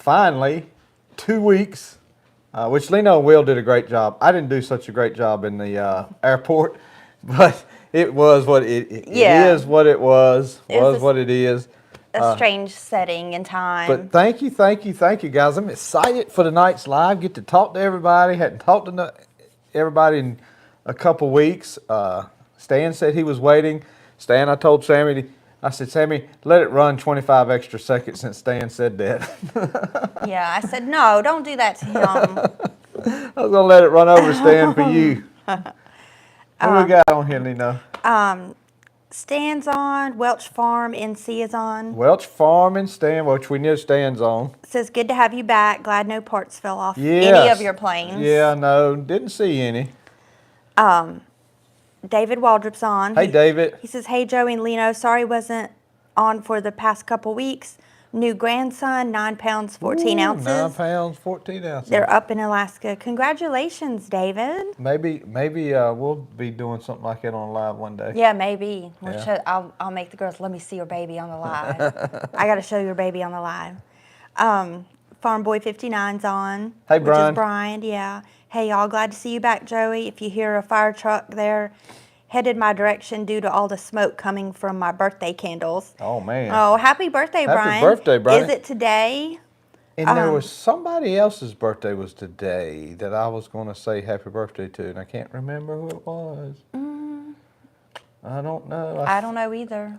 finally, 2 weeks, which Lino and Will did a great job. I didn't do such a great job in the airport, but it was what it is what it was what it is. A strange setting and time. But thank you, guys. I'm excited for tonight's live. Get to talk to everybody. Hadn't talked to everybody in a couple weeks. Stan said he was waiting. Stan, I told Sammy, I said, Sammy, let it run 25 extra seconds since Stan said that. Yeah, I said, no, don't do that to him. I was going to let it run over, Stan, for you. What we got on here, Lino? Stan's on. Welch Farm NC is on. Welch Farm and Stan, which we know Stan's on. Says, good to have you back. Glad no parts fell off Yes. any of your planes. Yeah, no, didn't see any. David Waldrop's on. Hey, David. He says, hey, Joey and Lino. Sorry wasn't on for the past couple weeks. New grandson, 9 pounds, 14 ounces. 9 pounds, 14 ounces. They're up in Alaska. Congratulations, David. Maybe we'll be doing something like that on live one day. Yeah, maybe. Yeah. I'll make the girls let me see your baby on the live. I got to show your baby on the live. Farm Boy 59's on. Hey, Brian. Which is Brian, yeah. Hey, y'all, glad to see you back, Joey. If you hear a fire truck there, headed my direction due to all the smoke coming from my birthday candles. Oh, man. Oh, happy birthday, Brian. Happy birthday, Brian. Is it today? And there was somebody else's birthday was today that I was going to say happy birthday to, and I can't remember who it was. I don't know. I don't know either.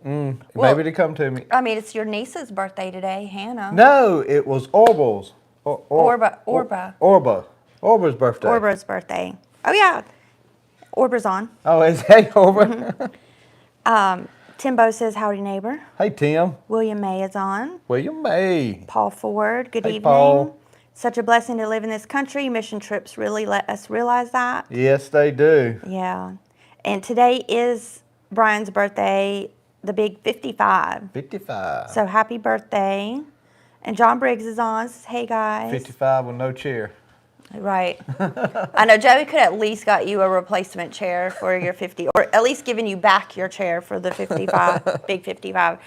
Maybe they come to me. I mean, it's your niece's birthday today, Hannah. No, it was Orba's. Orba's birthday. Orba's birthday. Oh, yeah. Orba's on. Oh, is hey, Orba? Timbo says, howdy, neighbor. Hey, Tim. William May is on. William May. Paul Ford, good evening. Paul. Such a blessing to live in this country. Mission trips really let us realize that. Yes, they do. Yeah. And today is Brian's birthday, the big 55. 55. So happy birthday. And John Briggs is on. Says, hey, guys. 55 with no chair. Right. I know Joey could at least got you a replacement chair for your 50, or at least given you back your chair for the 55, big 55.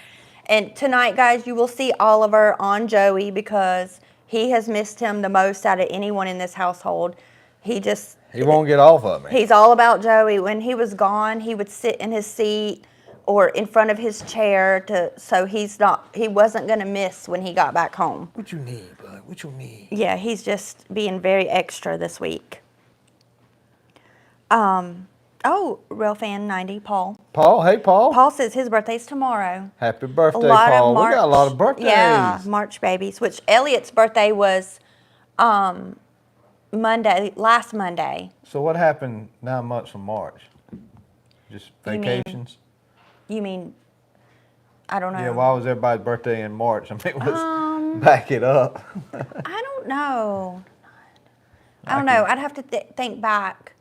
And tonight, guys, you will see Oliver on Joey because he has missed him the most out of anyone in this household. He won't get off of me. He's all about Joey. When he was gone, he would sit in his seat or in front of his chair so he wasn't going to miss when he got back home. What you need, bud? What you need? Yeah, he's just being very extra this week. Real fan 90, Paul. Paul, hey, Paul. Paul says his birthday's tomorrow. Happy birthday, Paul. We got a lot of birthdays. Yeah, March babies, which Elliot's birthday was last Monday. So what happened 9 months from March? Just vacations? You mean, I don't know. Yeah, why was everybody's birthday in March? I mean, let's back it up. I don't know. I'd have to think back.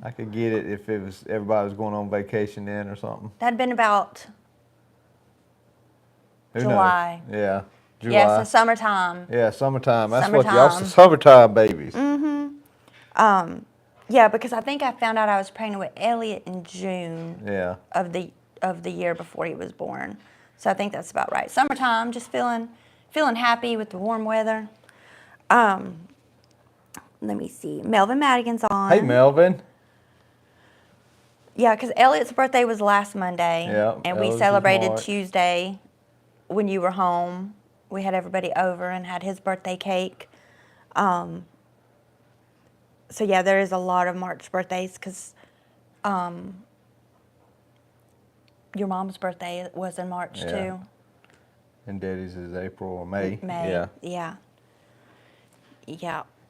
I could get it if everybody was going on vacation then or something. That'd been about July. Knows? Yeah, July. Yeah, so summertime. Yeah, summertime. That's Summertime. what y'all summertime babies. Yeah, because I think I found out I was pregnant with Elliot in June. Yeah. Of the year before he was born. So I think that's about right. Summertime, just feeling happy with the warm weather. Let me see. Melvin Madigan's on. Hey, Melvin. Yeah, because Elliot's birthday was last Monday. Yeah. And we celebrated Tuesday when you were home. We had everybody over and had his birthday cake. So yeah, there is a lot of March birthdays because your mom's birthday was in March too. And Daddy's is April or May. May. Yeah.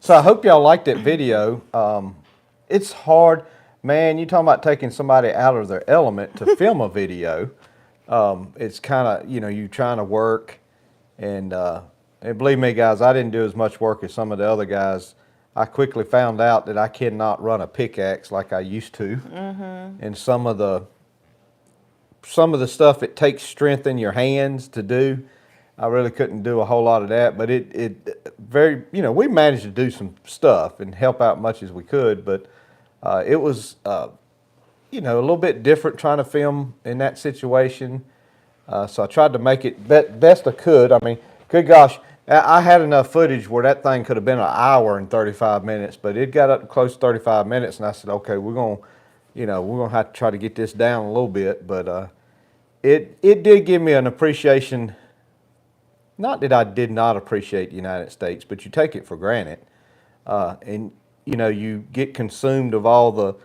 So I hope y'all liked that video. It's hard, man. You talking about taking somebody out of their element to film a video. It's kind of, you trying to work. And believe me, guys, I didn't do as much work as some of the other guys. I quickly found out that I cannot run a pickaxe like I used to. And some of the stuff it takes strength in your hands to do, I really couldn't do a whole lot of that. But we managed to do some stuff and help out much as we could. But it was, a little bit different trying to film in that situation. So I tried to make it best I could. I mean, good gosh, I had enough footage where that thing could have been an hour and 35 minutes, but it got up to close to 35 minutes, and I said, okay, we're gonna have to try to get this down a little bit. But it did give me an appreciation. Not that I did not appreciate the United States, but you take it for granted, and you get consumed of all the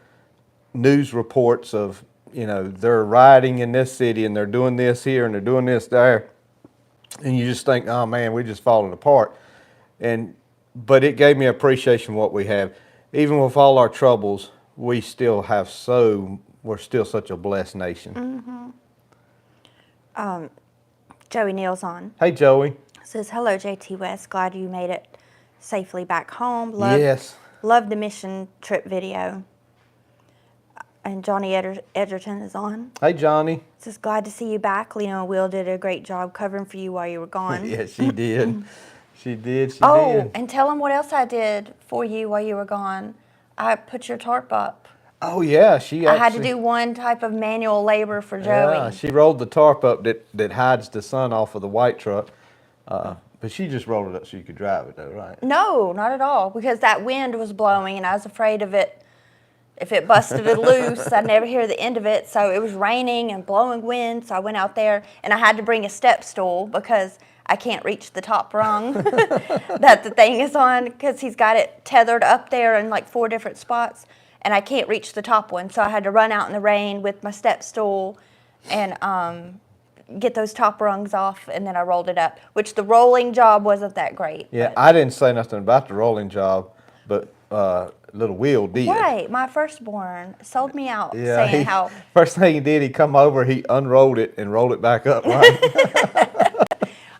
news reports of they're rioting in this city and they're doing this here and they're doing this there, and you just think, oh man, we're just falling apart. But it gave me appreciation of what we have. Even with all our troubles, we're still such a blessed nation. Joey Neal's on. Hey, Joey. Says, hello, Jtwes. Glad you made it safely back home. Yes. Love the mission trip video. And Johnny Edgerton is on. Hey, Johnny. Says, glad to see you back. Lena and Will did a great job covering for you while you were gone. Yeah, she did. She did. And tell them what else I did for you while you were gone. I put your tarp up. Oh, yeah. I had to do one type of manual labor for Joey. Yeah, she rolled the tarp up that hides the sun off of the white truck. But she just rolled it up so you could drive it, though, right? No, not at all. Because that wind was blowing, and I was afraid of it. If it busted it loose, I'd never hear the end of it. So it was raining and blowing wind. So I went out there, and I had to bring a step stool because I can't reach the top rung that the thing is on, because he's got it tethered up there in like 4 different spots, and I can't reach the top one. So I had to run out in the rain with my step stool and get those top rungs off, and then I rolled it up, which the rolling job wasn't that great. Yeah, but. I didn't say nothing about the rolling job, but little Will did. Right, my firstborn sold me out, Yeah, saying how. First thing he did, he come over, he unrolled it and rolled it back up, right?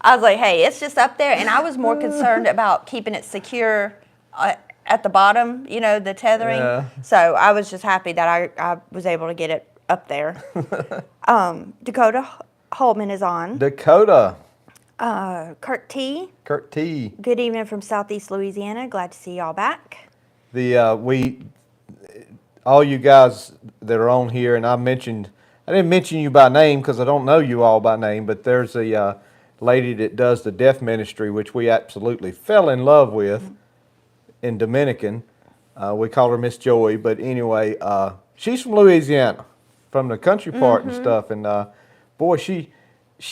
I was like, hey, it's just up there. And I was more concerned about keeping it secure at the bottom, the tethering. Yeah. So I was just happy that I was able to get it up there. Dakota Holman is on. Dakota. Kurt T. Kurt T. Good evening from Southeast Louisiana. Glad to see y'all back. All you guys that are on here, and I didn't mention you by name because I don't know you all by name, but there's a lady that does the deaf ministry, which we absolutely fell in love with in Dominican. We call her Miss Joey, but anyway, she's from Louisiana, from the country part and stuff, and boy, she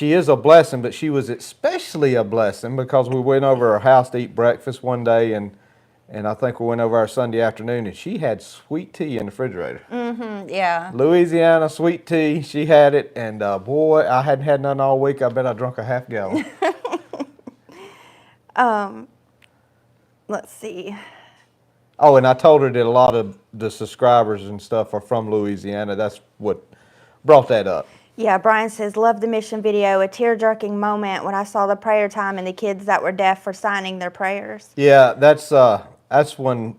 is a blessing, but she was especially a blessing because we went over her house to eat breakfast one day, and I think we went over our Sunday afternoon, and she had sweet tea in the refrigerator. Yeah. Louisiana sweet tea, she had it, and boy, I hadn't had none all week. I bet I drunk a half gallon. Let's see. Oh, and I told her that a lot of the subscribers and stuff are from Louisiana. That's what brought that up. Yeah, Brian says, love the mission video. A tear-jerking moment when I saw the prayer time and the kids that were deaf for signing their prayers. Yeah, that's when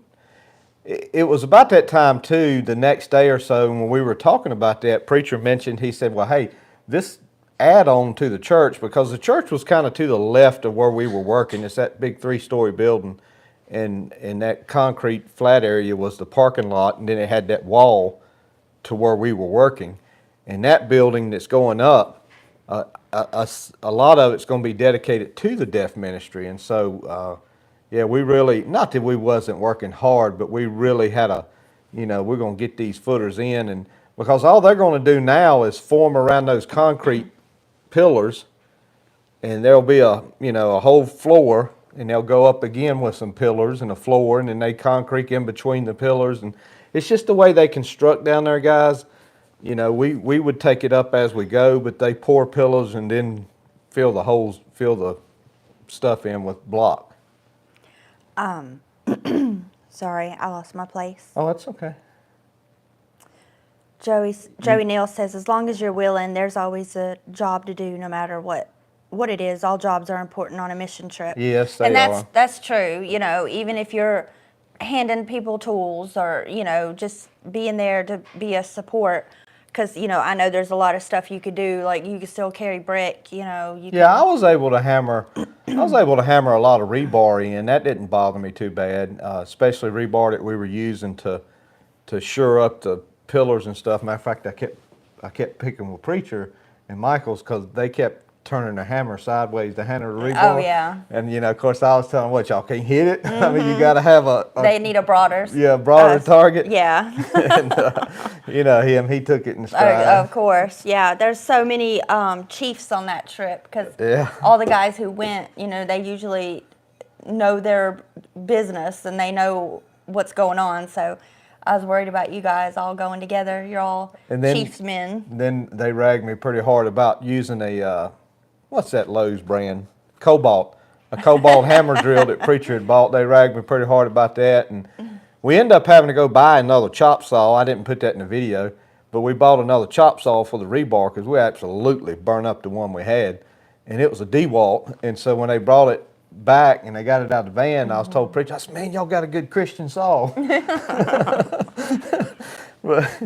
it was about that time too. The next day or so, when we were talking about that, preacher mentioned, he said, well, hey, this add-on to the church, because the church was kind of to the left of where we were working. It's that big 3-story building, and that concrete flat area was the parking lot, and then it had that wall to where we were working. And that building that's going up, a lot of it's going to be dedicated to the deaf ministry. And so, yeah, we really, not that we wasn't working hard, but we really had we're going to get these footers in. And because all they're going to do now is form around those concrete pillars, and there'll be a whole floor, and they'll go up again with some pillars and a floor, and then they concrete in between the pillars. And it's just the way they construct down there, guys. We would take it up as we go, but they pour pillars and then fill the holes, fill the stuff in with block. Sorry, I lost my place. Oh, that's okay. Joey Neal says, as long as you're willing, there's always a job to do, no matter what it is. All jobs are important on a mission trip. Yes, they are. That's true. Even if you're handing people tools or, just being there to be a support. Because, I know there's a lot of stuff you could do. Like, you could still carry brick, Yeah, I was able to hammer a lot of rebar in. That didn't bother me too bad, especially rebar that we were using to shore up the pillars and stuff. Matter of fact, I kept picking with Preacher and Michael's because they kept turning the hammer sideways to handle the rebar. Oh, yeah. And, of course, I was telling them, what, y'all can't hit it? I mean, you got to have They need a broader. broader target. Yeah. And, he took it in stride. Of course. Yeah. There's so many chiefs on that trip because all the guys who went, they usually know their business and they know what's going on. So I was worried about you guys all going together. You're all Chiefs men. Then they ragged me pretty hard about using a, what's that Lowe's brand? Cobalt. A Cobalt hammer drill that Preacher had bought. They ragged me pretty hard about that. And we ended up having to go buy another chop saw. I didn't put that in the video. But we bought another chop saw for the rebar because we absolutely burned up the one we had. And it was a DeWalt. And so when they brought it back and they got it out of the van, I was told Preacher, I said, man, y'all got a good Christian saw. But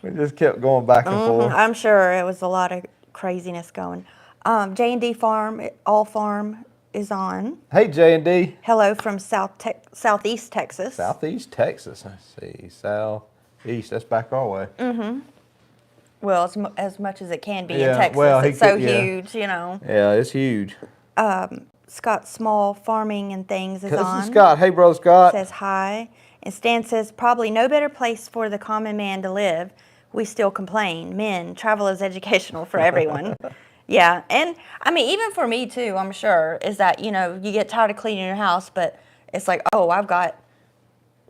we just kept going back and forth. I'm sure it was a lot of craziness going. J&D Farm, All Farm is on. Hey, J&D. Hello from Southeast Texas. Southeast Texas. Let's see. Southeast. That's back our way. Mm-hmm. Well, as much as it can be in Yeah, Texas. well, It's so huge, Yeah, it's huge. Scott Small Farming and Things is on. This is Scott. Hey, bro, Scott. Says hi. And Stan says, probably no better place for the common man to live. We still complain. Men, travel is educational for everyone. Yeah. And, I mean, even for me, too, I'm sure, is that, you get tired of cleaning your house, but it's like, oh, I've got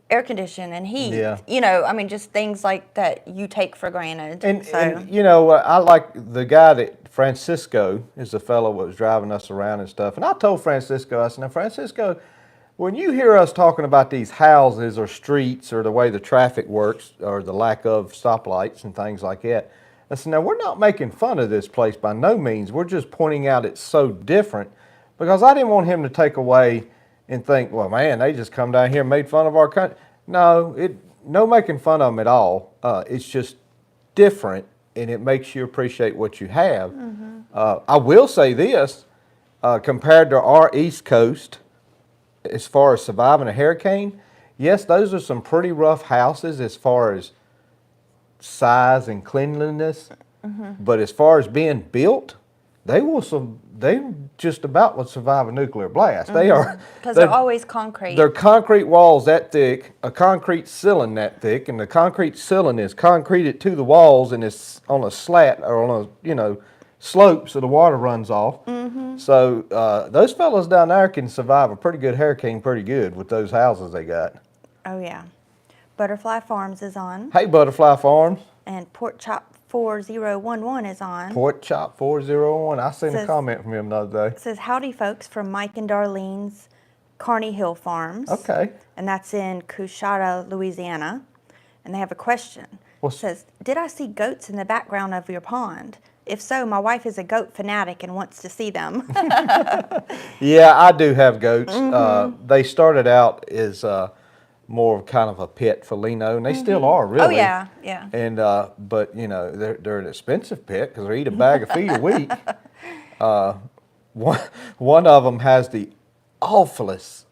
air conditioning and heat. Yeah. I mean, just things like that you take for granted. And I like the guy that Francisco is the fellow that was driving us around and stuff. And I told Francisco, I said, now, Francisco, when you hear us talking about these houses or streets or the way the traffic works or the lack of stoplights and things like that, I said, now, we're not making fun of this place by no means. We're just pointing out it's so different because I didn't want him to take away and think, well, man, they just come down here and made fun of our country. No, no making fun of them at all. It's just different, and it makes you appreciate what you have. Mm-hmm. I will say this, compared to our East Coast, as far as surviving a hurricane, yes, those are some pretty rough houses as far as size and cleanliness. Mm-hmm. But as far as being built, they just about would survive a nuclear blast. Mm-hmm. Because they're always concrete. They're concrete walls that thick, a concrete ceiling that thick, and the concrete ceiling is concreted to the walls and it's on a slat or on a slope so the water runs off. Mm-hmm. So those fellows down there can survive a pretty good hurricane pretty good with those houses they got. Oh yeah. Butterfly Farms is on. Hey, Butterfly Farms. And Pork Chop 4011 is on. Pork Chop 401. I seen a comment from him the other day. It says, howdy folks from Mike and Darlene's Carney Hill Farms. Okay. And that's in Coushatta, Louisiana. And they have a question. It says, did I see goats in the background of your pond? If so, my wife is a goat fanatic and wants to see them. Yeah, I do have goats. Mm-hmm. They started out as more of kind of a pet for Leno, and they still are, really. Oh, yeah, yeah. And but they're an expensive pet because they eat a bag of feed a week. One of them has the awfulest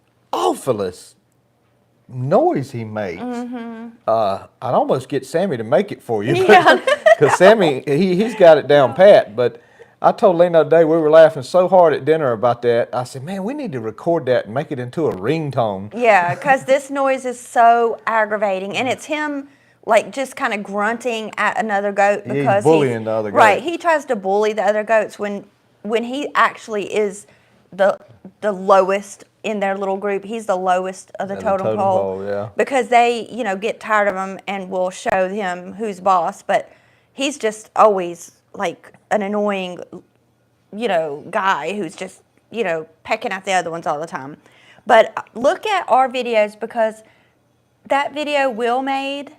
noise he makes. Mm-hmm. I'd almost get Sammy to make it for you, because Sammy he's got it down pat. But I told Lena today, we were laughing so hard at dinner about that. I said, man, we need to record that and make it into a ringtone. Yeah, because this noise is so aggravating. And it's him, like, just kind of grunting at another goat. Because he's bullying the other goat. Right, he tries to bully the other goats when he actually is the lowest in their little group. He's the lowest of the totem pole. Yeah. Because they, get tired of him and will show him who's boss. But he's just always like an annoying, guy who's just, pecking at the other ones all the time. But look at our videos, because that video Will made,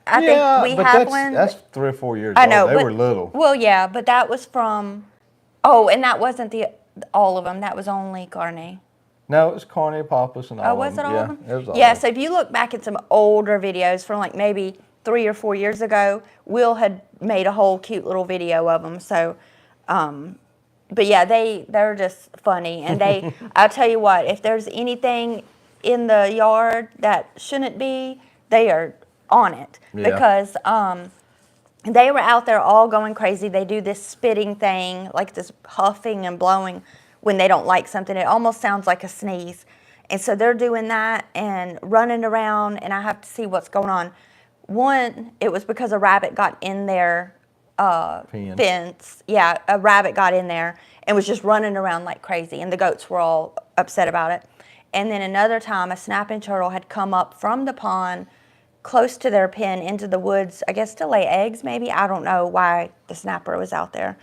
I think we have one. That's 3 or 4 years I know, old. They were little. Well, yeah, but that was from, and that wasn't all of them. That was only Carney. No, it was Carney, Pappas, and all of them. Oh, was it all of them? It was all yeah, of them. so if you look back at some older videos from like maybe 3 or 4 years ago, Will had made a whole cute little video of them. So, but yeah, they're just funny. And I'll tell you what, if there's anything in the yard that shouldn't be, they are on it. Yeah. Because They were out there all going crazy. They do this spitting thing, like this puffing and blowing when they don't like something. It almost sounds like a sneeze. And so they're doing that and running around, and I have to see what's going on. One, it was because a rabbit got in their fence. Yeah, a rabbit got in there and was just running around like crazy, and the goats were all upset about it. And then another time, a snapping turtle had come up from the pond close to their pen into the woods, I guess to lay eggs maybe. I don't know why the snapper was out there.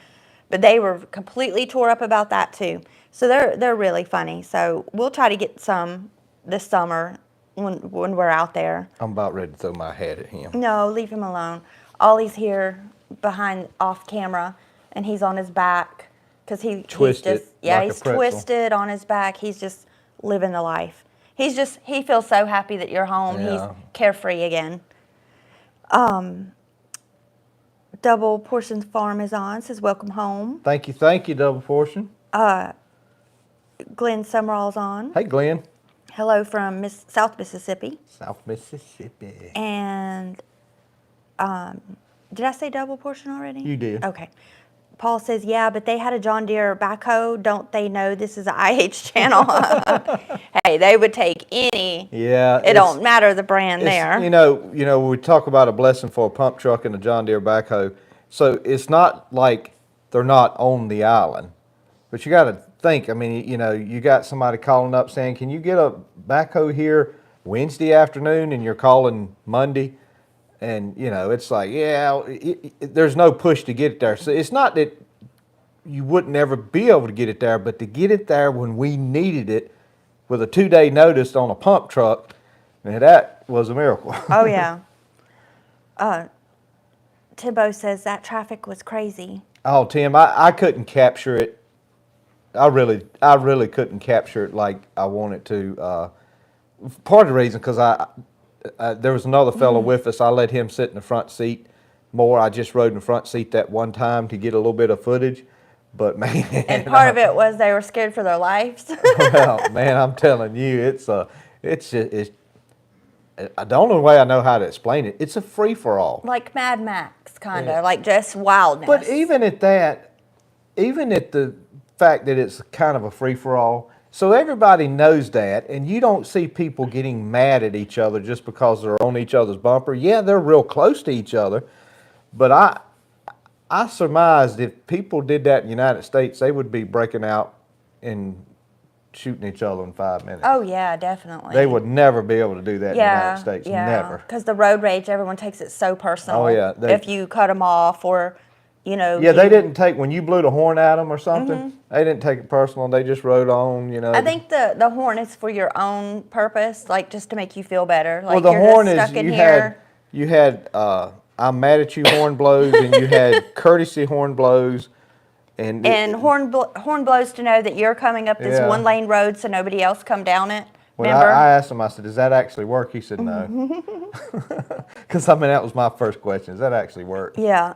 But they were completely tore up about that too. So they're really funny. So we'll try to get some this summer when we're out there. I'm about ready to throw my hat at him. No, leave him alone. Ollie's here behind off camera, and he's on his back because he's Twisted, just yeah, like a he's pretzel. twisted on his back. He's just living the life. He feels so happy that you're home. Yeah. He's carefree again. Double Portions Farm is on. Says welcome home. Thank you, Double Portion. Glenn Summerall's on. Hey, Glenn. Hello from South Mississippi. South Mississippi. And did I say Double Portion already? You did. Okay. Paul says, yeah, but they had a John Deere backhoe. Don't they know this is an IH channel? Hey, they would take any. Yeah. It don't matter the brand there. You know, we talk about a blessing for a pump truck and a John Deere backhoe. So it's not like they're not on the island. But you got to think, I mean, you know, you got somebody calling up saying, can you get a backhoe here Wednesday afternoon, and you're calling Monday? And, you know, it's like, yeah, there's no push to get it there. So it's not that you wouldn't ever be able to get it there, but to get it there when we needed it with a 2-day notice on a pump truck, man, that was a miracle. Oh, yeah. Timbo says that traffic was crazy. Oh, Tim, I couldn't capture it. I really couldn't capture it like I wanted to. Part of the reason, because there was another fellow with us. I let him sit in the front seat more. I just rode in the front seat that one time to get a little bit of footage. But man, And part of it was they were scared for their lives. well, man, I'm telling you, it's the only way I know how to explain it. It's a free for all. Like Mad Max, kind of, like just wildness. But even at the fact that it's kind of a free for all, so everybody knows that, and you don't see people getting mad at each other just because they're on each other's bumper. Yeah, they're real close to each other, but I surmised if people did that in the United States, they would be breaking out and shooting each other in 5 minutes. Oh, yeah, definitely. They would never be able to do that in the United States. Yeah, Never. because the road rage, everyone takes it so personal. Oh, yeah. If you cut them off or, you know. Yeah, they didn't take, when you blew the horn at them or something, they didn't take it personal. They just rode on, you know. I think the horn is for your own purpose, like just to make you feel better. Like well, the you're horn just is, stuck in here. you had I'm mad at you horn blows, and you had courtesy horn blows. And horn blows to know that you're coming up this one-lane road so nobody else come down it. When Remember? I asked him, I said, does that actually work? He said, no. Because, I mean, that was my first question. Does that actually work? Yeah.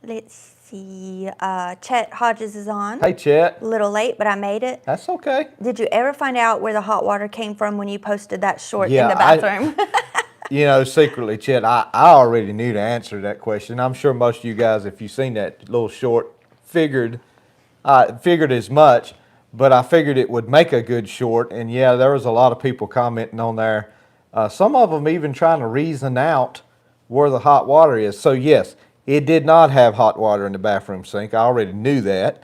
Let's see. Chet Hodges is on. Hey, Chet. A little late, but I made it. That's okay. Did you ever find out where the hot water came from when you posted that short Yeah, in the bathroom? You know, secretly, Chet, I already knew the answer to that question. I'm sure most of you guys, if you've seen that little short, figured as much, but I figured it would make a good short. And yeah, there was a lot of people commenting on there. Some of them even trying to reason out where the hot water is. So yes, it did not have hot water in the bathroom sink. I already knew that,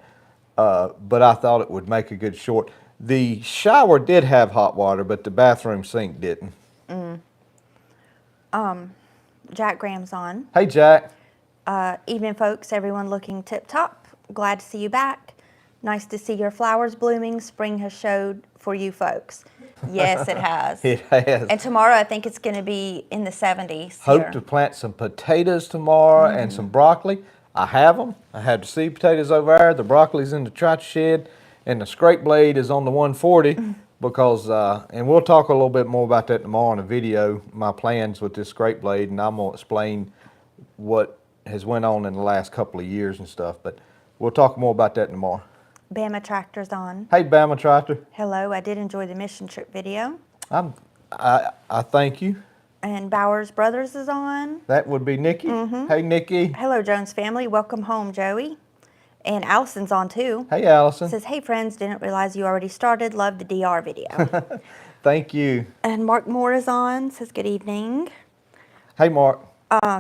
but I thought it would make a good short. The shower did have hot water, but the bathroom sink didn't. Jack Graham's on. Hey, Jack. Evening, folks. Everyone looking tip-top. Glad to see you back. Nice to see your flowers blooming. Spring has showed for you folks. Yes, it has. It has. And tomorrow, I think it's going to be in the 70s. Hope here. to plant some potatoes tomorrow and some broccoli. I have them. I have the seed potatoes over there. The broccoli's in the tractor shed, and the scrape blade is on the 140 because, and we'll talk a little bit more about that tomorrow in a video, my plans with this scrape blade, and I'm going to explain what has went on in the last couple of years and stuff, but we'll talk more about that tomorrow. Bama Tractor's on. Hey, Bama Tractor. Hello. I did enjoy the mission trip video. I thank you. And Bowers Brothers is on. That would be Nikki. Hey, Nikki. Hello, Jones family. Welcome home, Joey. And Allison's on too. Hey, Allison. Says, hey, friends, didn't realize you already started. Love the DR video. Thank you. And Mark Moore is on. Says, good evening. Hey, Mark.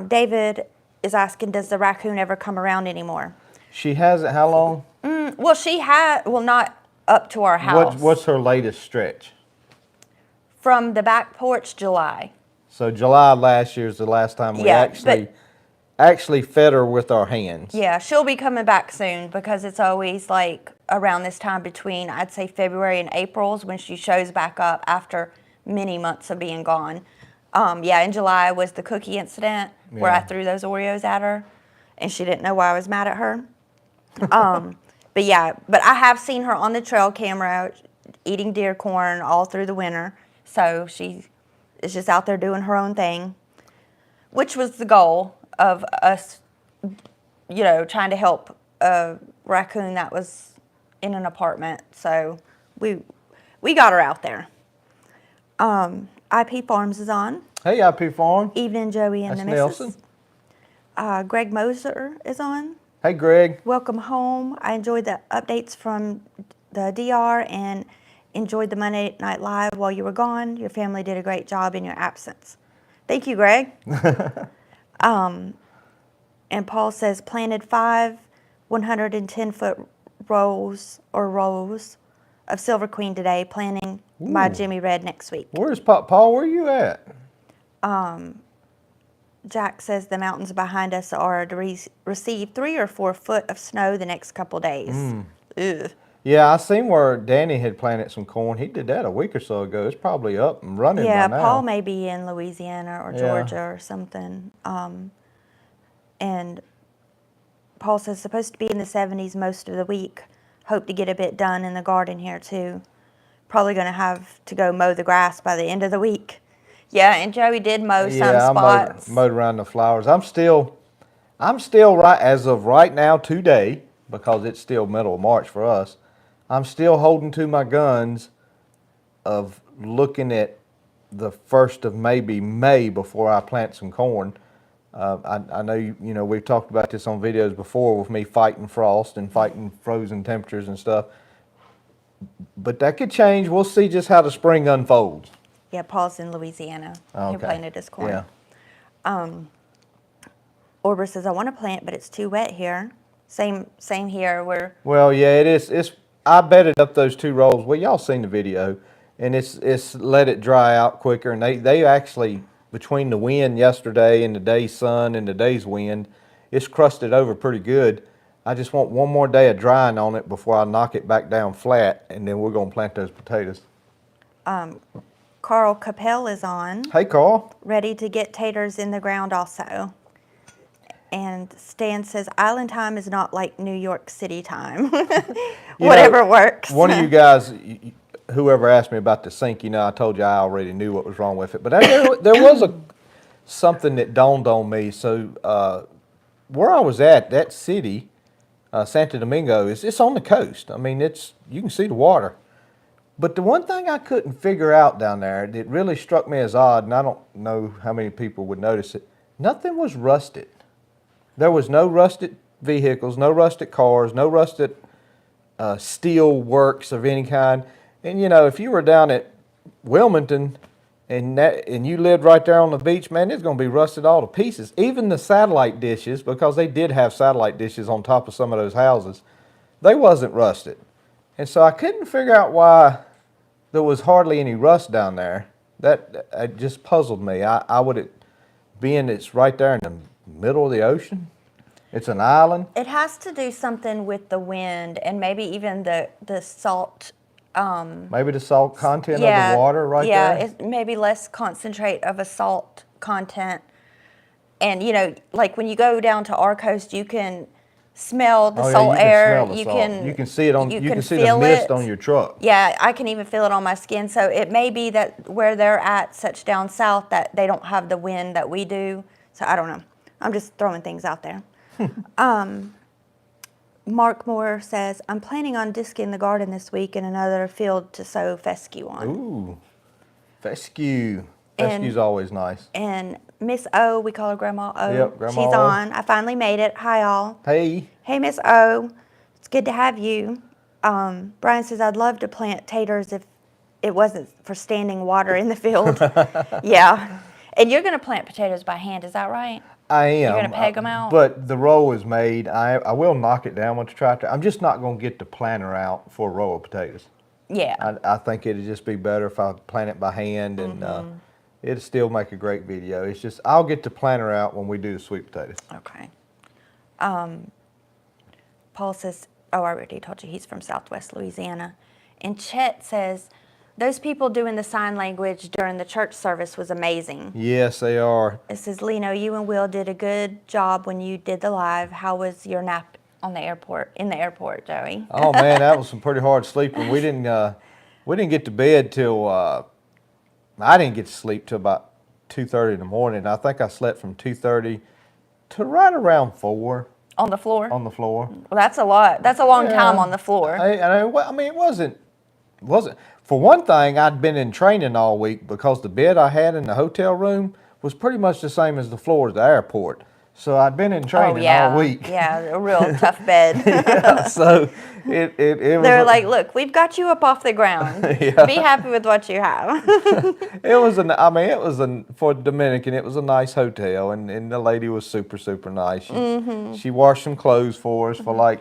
David is asking, does the raccoon ever come around anymore? She hasn't. How long? Well, not up to our house. What's her latest stretch? From the back porch, July. So July last year is the last time we actually fed her with our hands. Yeah, she'll be coming back soon because it's always like around this time between, I'd say February and April's when she shows back up after many months of being gone. In July was the cookie incident where I threw those Oreos at her and she didn't know why I was mad at her. But I have seen her on the trail camera eating deer corn all through the winter. So she is just out there doing her own thing, which was the goal of us, trying to help a raccoon that was in an apartment. So we got her out there. IP Farms is on. Hey, IP Farm. Evening, Joey and That's the missus. Nelson. Greg Moser is on. Hey, Greg. Welcome home. I enjoyed the updates from the DR and enjoyed the Monday Night Live while you were gone. Your family did a great job in your absence. Thank you, Greg. And Paul says, planted 5 110-foot rows of Silver Queen today, planting my Jimmy Red next week. Where's Paul? Where are you at? Jack says the mountains behind us are to receive 3 or 4 foot of snow the next couple days. Ugh. Yeah, I seen where Danny had planted some corn. He did that a week or so ago. It's probably up and running by now. Paul may be in Louisiana or Georgia or something. And Paul says supposed to be in the 70s most of the week. Hope to get a bit done in the garden here too. Probably going to have to go mow the grass by the end of the week. Yeah, and Joey did mow some spots. I mowed around the flowers. I'm still right as of right now today, because it's still middle of March for us. I'm still holding to my guns of looking at the 1st of maybe May before I plant some corn. I know we've talked about this on videos before with me fighting frost and fighting frozen temperatures and stuff. But that could change. We'll see just how the spring unfolds. Yeah, Paul's in Louisiana. Okay. He planted his corn. Yeah. Orber says, I want to plant, but it's too wet here. Same here. Well, yeah, it is. I bedded up those 2 rows. Well, y'all seen the video, and it's let it dry out quicker. And they actually, between the wind yesterday and today's sun and today's wind, it's crusted over pretty good. I just want one more day of drying on it before I knock it back down flat, and then we're gonna plant those potatoes. Carl Capel is on. Hey, Carl. Ready to get taters in the ground also. And Stan says, island time is not like New York City time. Whatever works. One of you guys, whoever asked me about the sink, I told you I already knew what was wrong with it. But there was something that dawned on me. So where I was at, that city, Santo Domingo, it's on the coast. I mean, you can see the water. But the one thing I couldn't figure out down there that really struck me as odd, and I don't know how many people would notice it, nothing was rusted. There was no rusted vehicles, no rusted cars, no rusted steel works of any kind. And if you were down at Wilmington and you lived right there on the beach, man, it's going to be rusted all to pieces. Even the satellite dishes, because they did have satellite dishes on top of some of those houses, they wasn't rusted. And so I couldn't figure out why there was hardly any rust down there. That just puzzled me. I would, being it's right there in the middle of the ocean, it's an island. It has to do something with the wind and maybe even the salt. Maybe the salt content of the water there? Yeah, it's maybe less concentrate of a salt content. And, like when you go down to our coast, you can smell the salt air. You can see it on. You can see the mist on your truck. Yeah, I can even feel it on my skin. So it may be that where they're at, such down south, that they don't have the wind that we do. So I don't know. I'm just throwing things out there. Mark Moore says, I'm planning on disking the garden this week and another field to sow fescue on. Ooh, fescue. Rescue's always nice. And Miss O, we call her Grandma O. Yep, Grandma She's O. on. I finally made it. Hi, all. Hey. Hey, Miss O. It's good to have you. Brian says, I'd love to plant taters if it wasn't for standing water in the field. Yeah. And you're going to plant potatoes by hand, is that right? I am. You're going to peg them out? But the row is made. I will knock it down with the tractor. I'm just not going to get the planter out for a row of potatoes. Yeah. I think it'd just be better if I plant it by hand, and it'd still make a great video. It's just I'll get the planter out when we do the sweet potatoes. Okay. Paul says, oh, I already told you he's from Southwest Louisiana. And Chet says, those people doing the sign language during the church service was amazing. Yes, they are. It says, Lino, you and Will did a good job when you did the live. How was your nap on the airport, in the airport, Joey? Oh man, that was some pretty hard sleeping. We didn't get to bed till I didn't get to sleep till about 2:30 in the morning. I think I slept from 2:30 to right around 4 On the floor? on the floor. Well, that's a lot. That's a long time Yeah. on the floor. I mean, it wasn't. For one thing, I'd been in training all week because the bed I had in the hotel room was pretty much the same as the floor at the airport. So I'd been in training all week. Yeah, a real tough bed. Yeah, so it was. They're like, look, we've got you up off the ground. Yeah. Be happy with what you have. For Dominican, it was a nice hotel, and the lady was super, super nice. She washed some clothes for us for like,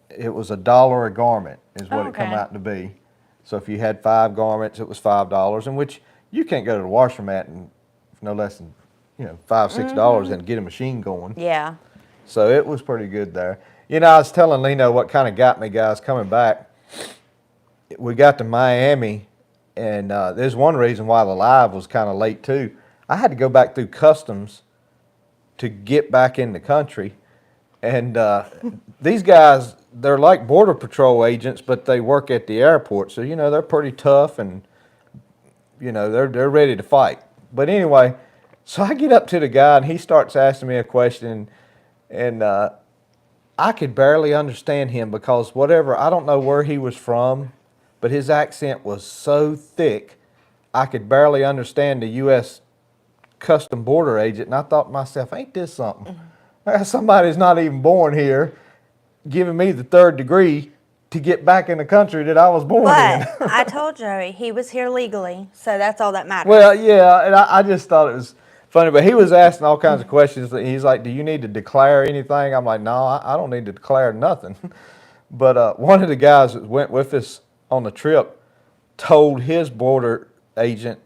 it was $1 a garment is what it come Okay. out to be. So if you had 5 garments, it was $5, in which you can't go to the washermat and no less than, $5, $6 and get a machine going. Yeah. So it was pretty good there. I was telling Lino what kind of got me, guys, coming back. We got to Miami, and there's one reason why the live was kind of late too. I had to go back through customs to get back in the country. And these guys, they're like Border Patrol agents, but they work at the airport. So, they're pretty tough, and, they're ready to fight. But anyway, so I get up to the guy, and he starts asking me a question, and I could barely understand him because I don't know where he was from, but his accent was so thick, I could barely understand the U.S. Custom Border agent. And I thought to myself, ain't this something? Somebody's not even born here giving me the 3rd degree to get back in the country that I was born in. But I told Joey he was here legally, so that's all that matters. Well, yeah, and I just thought it was funny, but he was asking all kinds of questions. He's like, do you need to declare anything? I'm like, no, I don't need to declare nothing. But one of the guys that went with us on the trip told his border agent,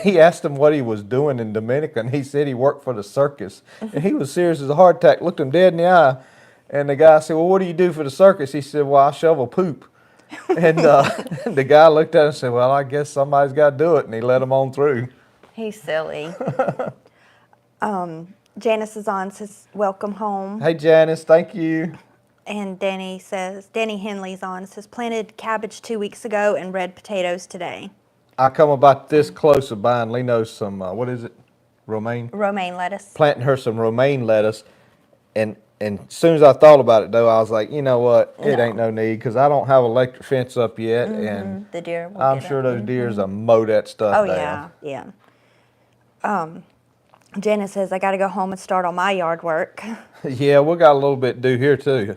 he asked him what he was doing in Dominican. He said he worked for the circus, and he was serious as a heart attack, looked him dead in the eye. And the guy said, well, what do you do for the circus? He said, well, I shovel poop. And the guy looked at him and said, well, I guess somebody's got to do it. And he let him on through. He's silly. Janice is on, says, welcome home. Hey, Janice, thank you. And Danny Henley's on, says, planted cabbage 2 weeks ago and red potatoes today. I come about this close of buying Lino some, what is it, romaine? Romaine lettuce. Planting her some romaine lettuce. And as soon as I thought about it, though, I was like, you know what, it ain't no need, because I don't have electric fence up yet. And The deer will I'm get sure it. those deers will mow that stuff Oh, down. yeah. Janice says, I got to go home and start on my yard work. Yeah, we got a little bit to do here, too.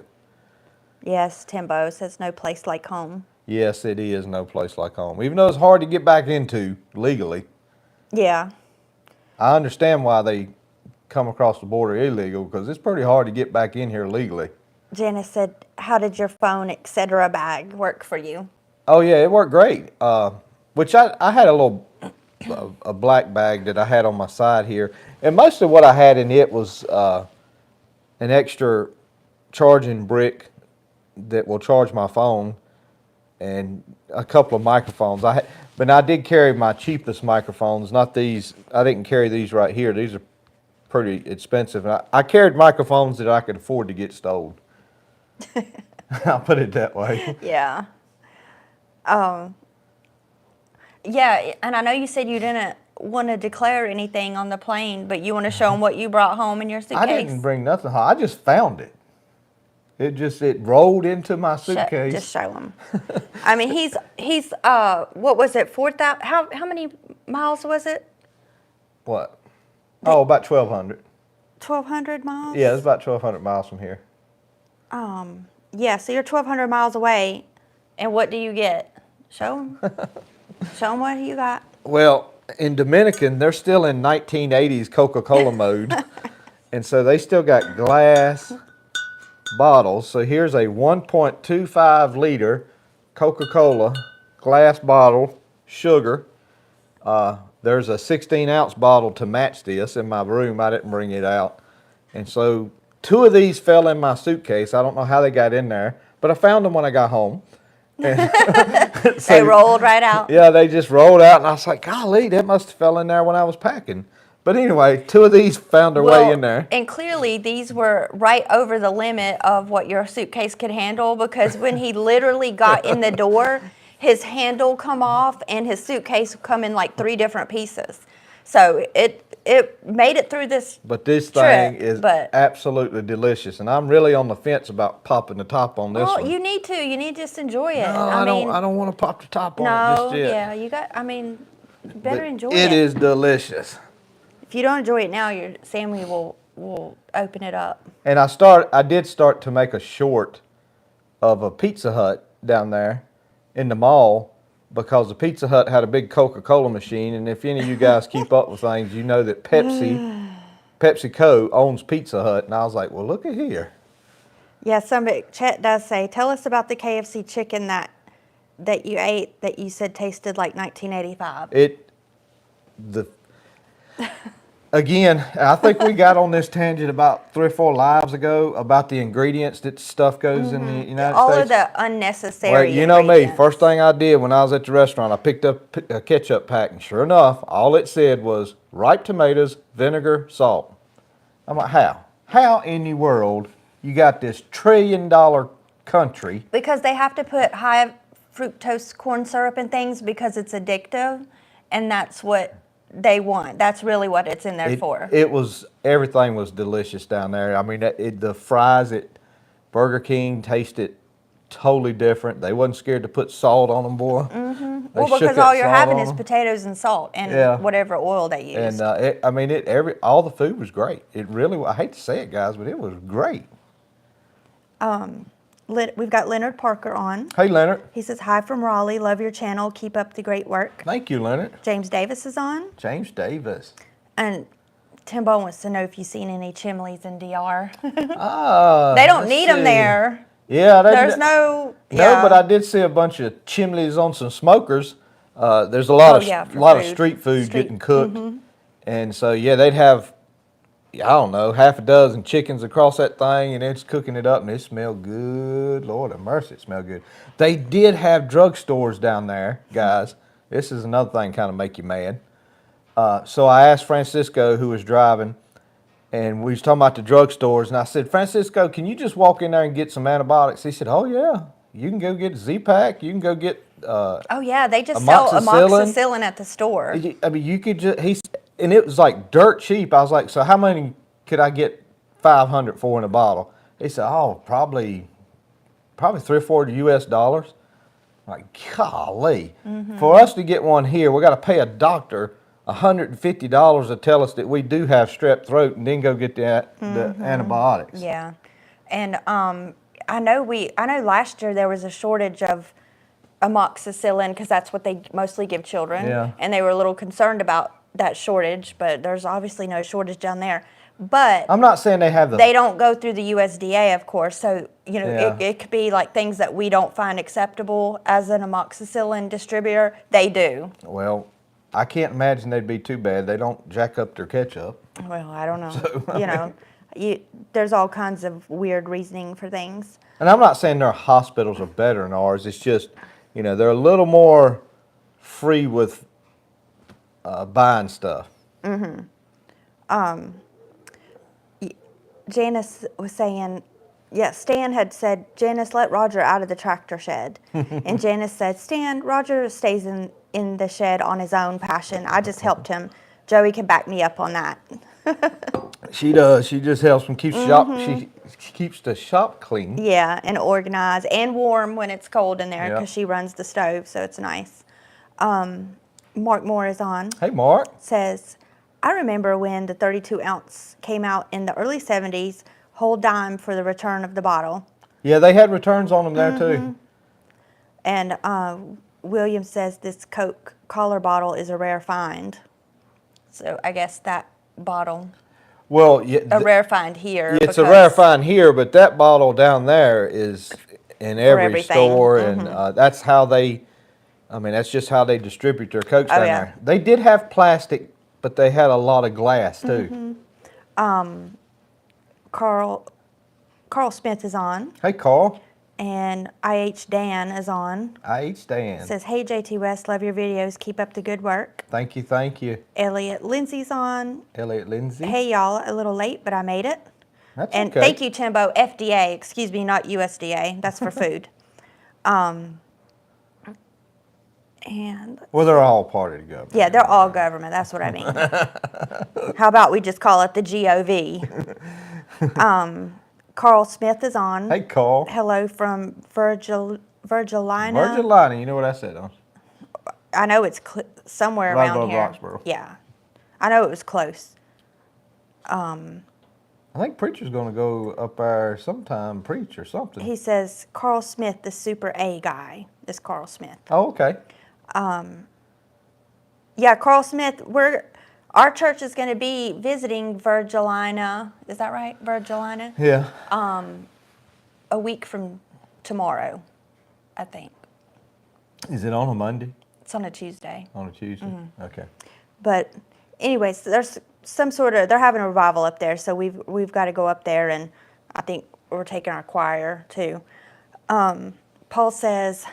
Yes, Timbo says, no place like home. Yes, it is no place like home, even though it's hard to get back into legally. Yeah. I understand why they come across the border illegal, because it's pretty hard to get back in here legally. Janice said, how did your phone, etc. bag work for you? Oh, yeah, it worked great. Which I had a black bag that I had on my side here. And most of what I had in it was an extra charging brick that will charge my phone and a couple of microphones. But I did carry my cheapest microphones, not these. I didn't carry these right here. These are pretty expensive. And I carried microphones that I could afford to get stolen. I'll put it that way. Yeah. Yeah, and I know you said you didn't want to declare anything on the plane, but you want to show them what you brought home in your suitcase? I didn't bring nothing home. I just found it. It rolled into my suitcase. Just show him. I mean, he's what was it? 4,000? How many miles was it? What? Oh, about 1,200. 1,200 miles. Yeah, it's about 1,200 miles from here. Yeah. So you're 1,200 miles away, and what do you get? Show him. Show him what you got. Well, in Dominican, they're still in 1980s Coca-Cola mode, and so they still got glass bottles. So here's a 1.25 liter Coca-Cola glass bottle, sugar. There's a 16-ounce bottle to match this in my room. I didn't bring it out. And so 2 of these fell in my suitcase. I don't know how they got in there, but I found them when I got home. They rolled right out. Yeah, they just rolled out, and I was like, golly, that must have fell in there when I was packing. But anyway, 2 of these found their way in there. And clearly these were right over the limit of what your suitcase could handle, because when he literally got in the door, his handle come off and his suitcase come in like 3 different pieces. So it made it through this But this trip, thing is absolutely delicious, and I'm really on the fence about popping the top on this one. You need to. You need to just enjoy it. No, I don't want to pop the top on it just yet. Yeah, you got. I mean, better enjoy it. It is delicious. If you don't enjoy it now, your Sammy will open it up. And I did start to make a short of a Pizza Hut down there in the mall, because the Pizza Hut had a big Coca-Cola machine, and if any of you guys keep up with things, you know that PepsiCo owns Pizza Hut, and I was like, well, look at here. Yeah, Chet does say, tell us about the KFC chicken that you ate that you said tasted like 1985. Again, I think we got on this tangent about 3 or 4 lives ago about the ingredients that stuff goes in the United States. All of the unnecessary Well, you know me. ingredients. First thing I did when I was at the restaurant, I picked up a ketchup pack, and sure enough, all it said was ripe tomatoes, vinegar, salt. I'm like, how? How in the world you got this trillion-dollar country? Because they have to put high fructose corn syrup in things because it's addictive, and that's what they want. That's really what it's in there for. Everything was delicious down there. I mean, the fries at Burger King tasted totally different. They wasn't scared to put salt on them, boy. Mm-hmm. Well, because all you're having is potatoes and salt and whatever oil they use. And all the food was great. It really, I hate to say it, guys, but it was great. We've got Leonard Parker on. Hey, Leonard. He says, hi from Raleigh. Love your channel. Keep up the great work. Thank you, Leonard. James Davis is on. James Davis. And Timbo wants to know if you've seen any chimleys in DR. They don't need them there. Yeah. There's no... No, but I did see a bunch of chimneys on some smokers. There's a lot of street food getting cooked. Mm-hmm. And so, yeah, they'd have, I don't know, half a dozen chickens across that thing, and it's cooking it up, and it smelled good. Lord have mercy, it smelled good. They did have drugstores down there, guys. This is another thing kind of make you mad. So I asked Francisco, who was driving, and we was talking about the drugstores, and I said, Francisco, can you just walk in there and get some antibiotics? He said, oh, yeah. You can go get Z-Pack. You can go get oh, yeah, they just sell amoxicillin at the store. I mean, you could just, and it was like dirt cheap. I was like, so how many could I get 500 for in a bottle? He said, oh, probably $3 or $4 US. I'm like, golly. Mm-hmm. For us to get one here, we got to pay a doctor $150 to tell us that we do have strep throat, and then go get the antibiotics. Yeah, and I know last year there was a shortage of amoxicillin because that's what they mostly give children. Yeah. And they were a little concerned about that shortage, but there's obviously no shortage down there. But I'm not saying they have they don't go through the USDA, of course, so it could be like things that we don't find acceptable as an amoxicillin distributor. They do. Well, I can't imagine they'd be too bad. They don't jack up their ketchup. Well, I don't know. So, there's all kinds of weird reasoning for things. And I'm not saying their hospitals are better than ours. It's just, they're a little more free with buying stuff. Mm-hmm. Janice was saying, Stan had said, Janice, let Roger out of the tractor shed. And Janice said, Stan, Roger stays in the shed on his own passion. I just helped him. Joey can back me up on that. She does. She just helps them keep shop. She keeps the shop clean. Yeah, and organized and warm when it's cold in there Yep. because she runs the stove, so it's nice. Mark Moore is on. Hey, Mark. Says, I remember when the 32 ounce came out in the early 70s, whole dime for the return of the bottle. Yeah, they had returns on them there too. And William says this Coke collar bottle is a rare find. So I guess that bottle, Well, yeah, a rare find here. it's a rare find here, but that bottle down there is in every everything. store, and that's how they. I mean, that's just how they distribute their Cokes down yeah. there. They did have plastic, but they had a lot of glass too. Carl Smith is on, Hey, Carl. and IH Dan is on. IH Dan. Says, hey Jtwes, love your videos. Keep up the good work. Thank you, thank you. Elliot Lindsay's on. Elliot Lindsay. Hey y'all, a little late, but I made it. That's And okay. thank you, Timbo. FDA, excuse me, not USDA. That's for food. And Well, they're all part of the government. yeah, they're all government. That's what I mean. How about we just call it the GOV? Carl Smith is on. Hey, Carl. Hello from Virgilina. Virgilina, you know what I said? I know it's somewhere Right around above here. Roxborough. Yeah, I know it was close. I think Preacher's going to go up there sometime, preach or something. He says Carl Smith, the Super A guy. This Carl Smith. Oh, okay. Yeah, Carl Smith. Our church is going to be visiting Virgilina. Is that right, Virgilina? Yeah. A week from tomorrow, I think. Is it on a Monday? It's on a Tuesday. On a Tuesday? Okay. But anyways, there's they're having a revival up there, so we've got to go up there, and I think we're taking our choir too. Paul says,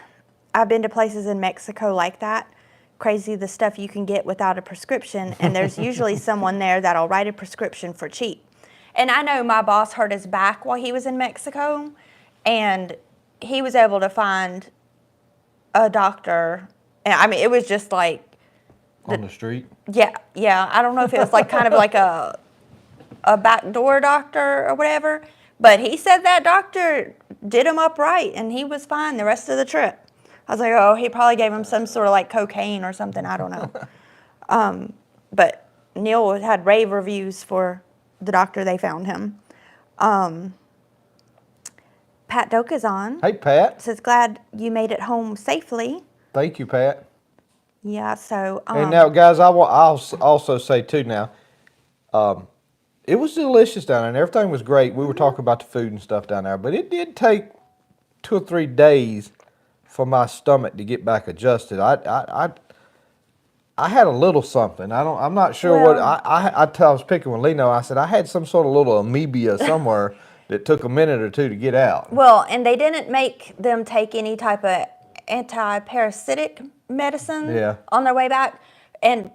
I've been to places in Mexico like that. Crazy the stuff you can get without a prescription, and there's usually someone there that'll write a prescription for cheap. And I know my boss hurt his back while he was in Mexico, and he was able to find a doctor. And I mean, it was just like, On the street? yeah. I don't know if it was like kind of like a backdoor doctor or whatever, but he said that doctor did him up right, and he was fine the rest of the trip. I was like, oh, he probably gave him some sort of like cocaine or something. I don't know. But Neil had rave reviews for the doctor they found him. Pat Doka's on. Hey, Pat. Says, glad you made it home safely. Thank you, Pat. Yeah, so. And now, guys, I'll also say, too, now, it was delicious down there, and everything was great. We were talking about the food and stuff down there, but it did take 2 or 3 days for my stomach to get back adjusted. I had a little something. I'm not sure what. I was picking with Leno. I said I had some sort of little amoeba somewhere that took a minute or 2 to get out. Well, and they didn't make them take any type of anti-parasitic medicine on their way back, and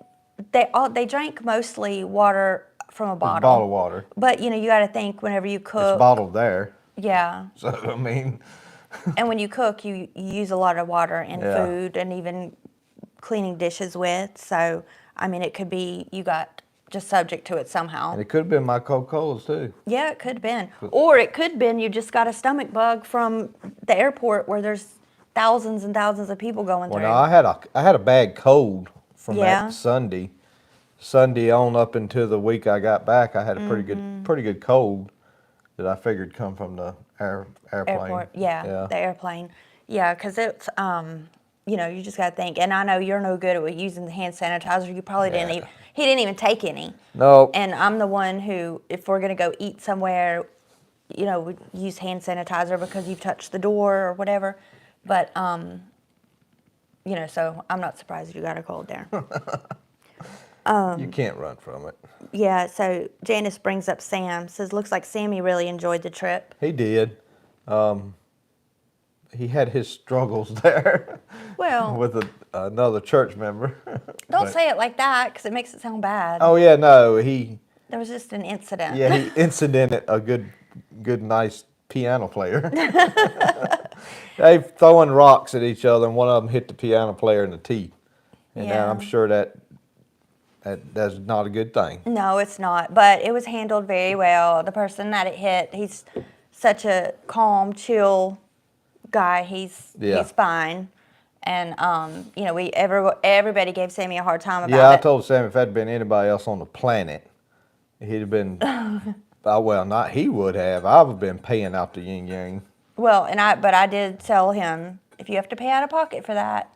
they drank mostly water from a bottle. Bottled water. But you got to think whenever you cook. It's bottled there. Yeah. So I mean. And when you cook, you use a lot of water in food and even cleaning dishes with. So, I mean, it could be you got just subject to it somehow. And it could have been my Coca-Colas too. Yeah, it could have been. Or it could have been you just got a stomach bug from the airport where there's thousands and thousands of people going through. Well, no, I had a bad cold from that Sunday. Sunday on up until the week I got back, I had a pretty good cold that I figured come from the airplane. Airport, the airplane. Yeah, because it's, you just got to think. And I know you're no good at using the hand sanitizer. You probably didn't even, he didn't even take any. No. And I'm the one who, if we're going to go eat somewhere, we use hand sanitizer because you've touched the door or whatever. But, so I'm not surprised you got a cold there. You can't run from it. Yeah, so Janice brings up Sam, says, looks like Sammy really enjoyed the trip. He did. He had his struggles there. Well. With another church member. Don't say it like that, because it makes it sound bad. Oh, yeah, no, there was just an incident. Yeah, he incidented a good, nice piano player. They throwing rocks at each other, and one of them hit the piano player in the teeth. And now I'm sure that That's not a good thing. No, it's not. But it was handled very well. The person that it hit, he's such a calm, chill guy. He's fine. And you know, everybody gave Sammy a hard time about it. Yeah, I told Sam if it had been anybody else on the planet, he'd have been. Well, not he would have. I would have been paying out the yin yang. Well, but I did tell him if you have to pay out of pocket for that,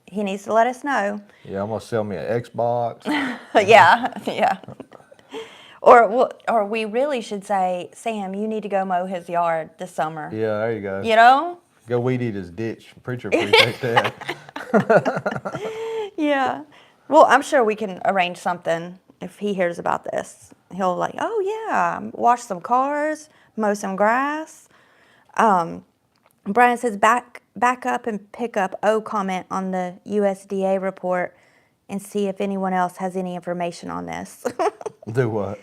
he needs to let us know. Yeah, I'm gonna sell me an Xbox. yeah. Or we really should say, Sam, you need to go mow his yard this summer. Yeah, there you go. You know? Go weed eat his ditch. Preacher appreciate that. Yeah. Well, I'm sure we can arrange something if he hears about this. He'll like, oh yeah, wash some cars, mow some grass. Brian says back up and pick up comment on the USDA report and see if anyone else has any information on this. Do what?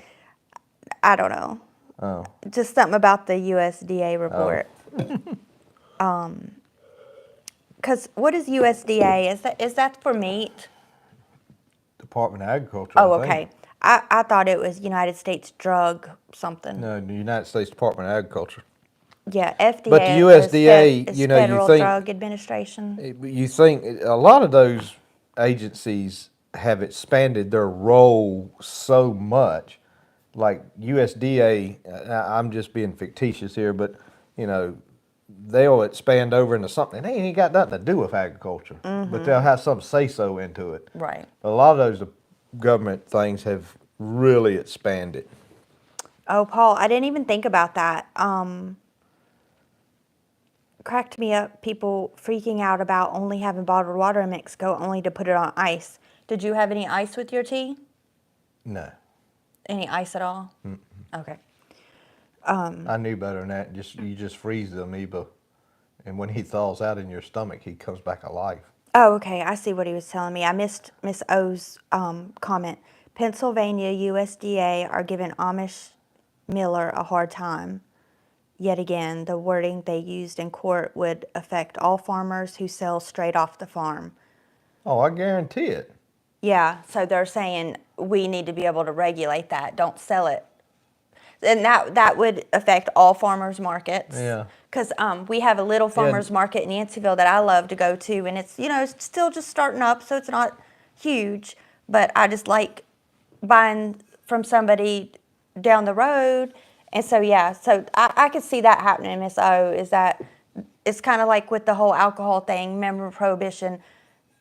I don't know. Oh. Just something about the USDA report. Because what is USDA? Is that for meat? Department of Agriculture. Oh, I think. okay. I thought it was United States Drug something. No, the United States Department of Agriculture. Yeah, FDA. But the USDA, is you know, you Federal think Drug Administration. You think a lot of those agencies have expanded their role so much, like USDA. I'm just being fictitious here, but you know, they'll expand over into something. They ain't got nothing to do with agriculture, but they'll have some say-so into it. Right. A lot of those government things have really expanded. Oh, Paul, I didn't even think about that. Cracked me up, people freaking out about only having bottled water in Mexico, only to put it on ice. Did you have any ice with your tea? No. Any ice at all? Mm-mm. Okay. I knew better than that. You just freeze the amoeba, and when he thaws out in your stomach, he comes back alive. Oh, okay. I see what he was telling me. I missed Miss O's comment. Pennsylvania USDA are giving Amish Miller a hard time. Yet again, the wording they used in court would affect all farmers who sell straight off the farm. Oh, I guarantee it. Yeah, so they're saying we need to be able to regulate that. Don't sell it. And that would affect all farmers markets. Yeah. Because we have a little farmers market in Yanceyville that I love to go to, and it's, you know, it's still just starting up, so it's not huge. But I just like buying from somebody down the road. And so, yeah, so I could see that happening, Miss O, is that it's kind of like with the whole alcohol thing, remember Prohibition.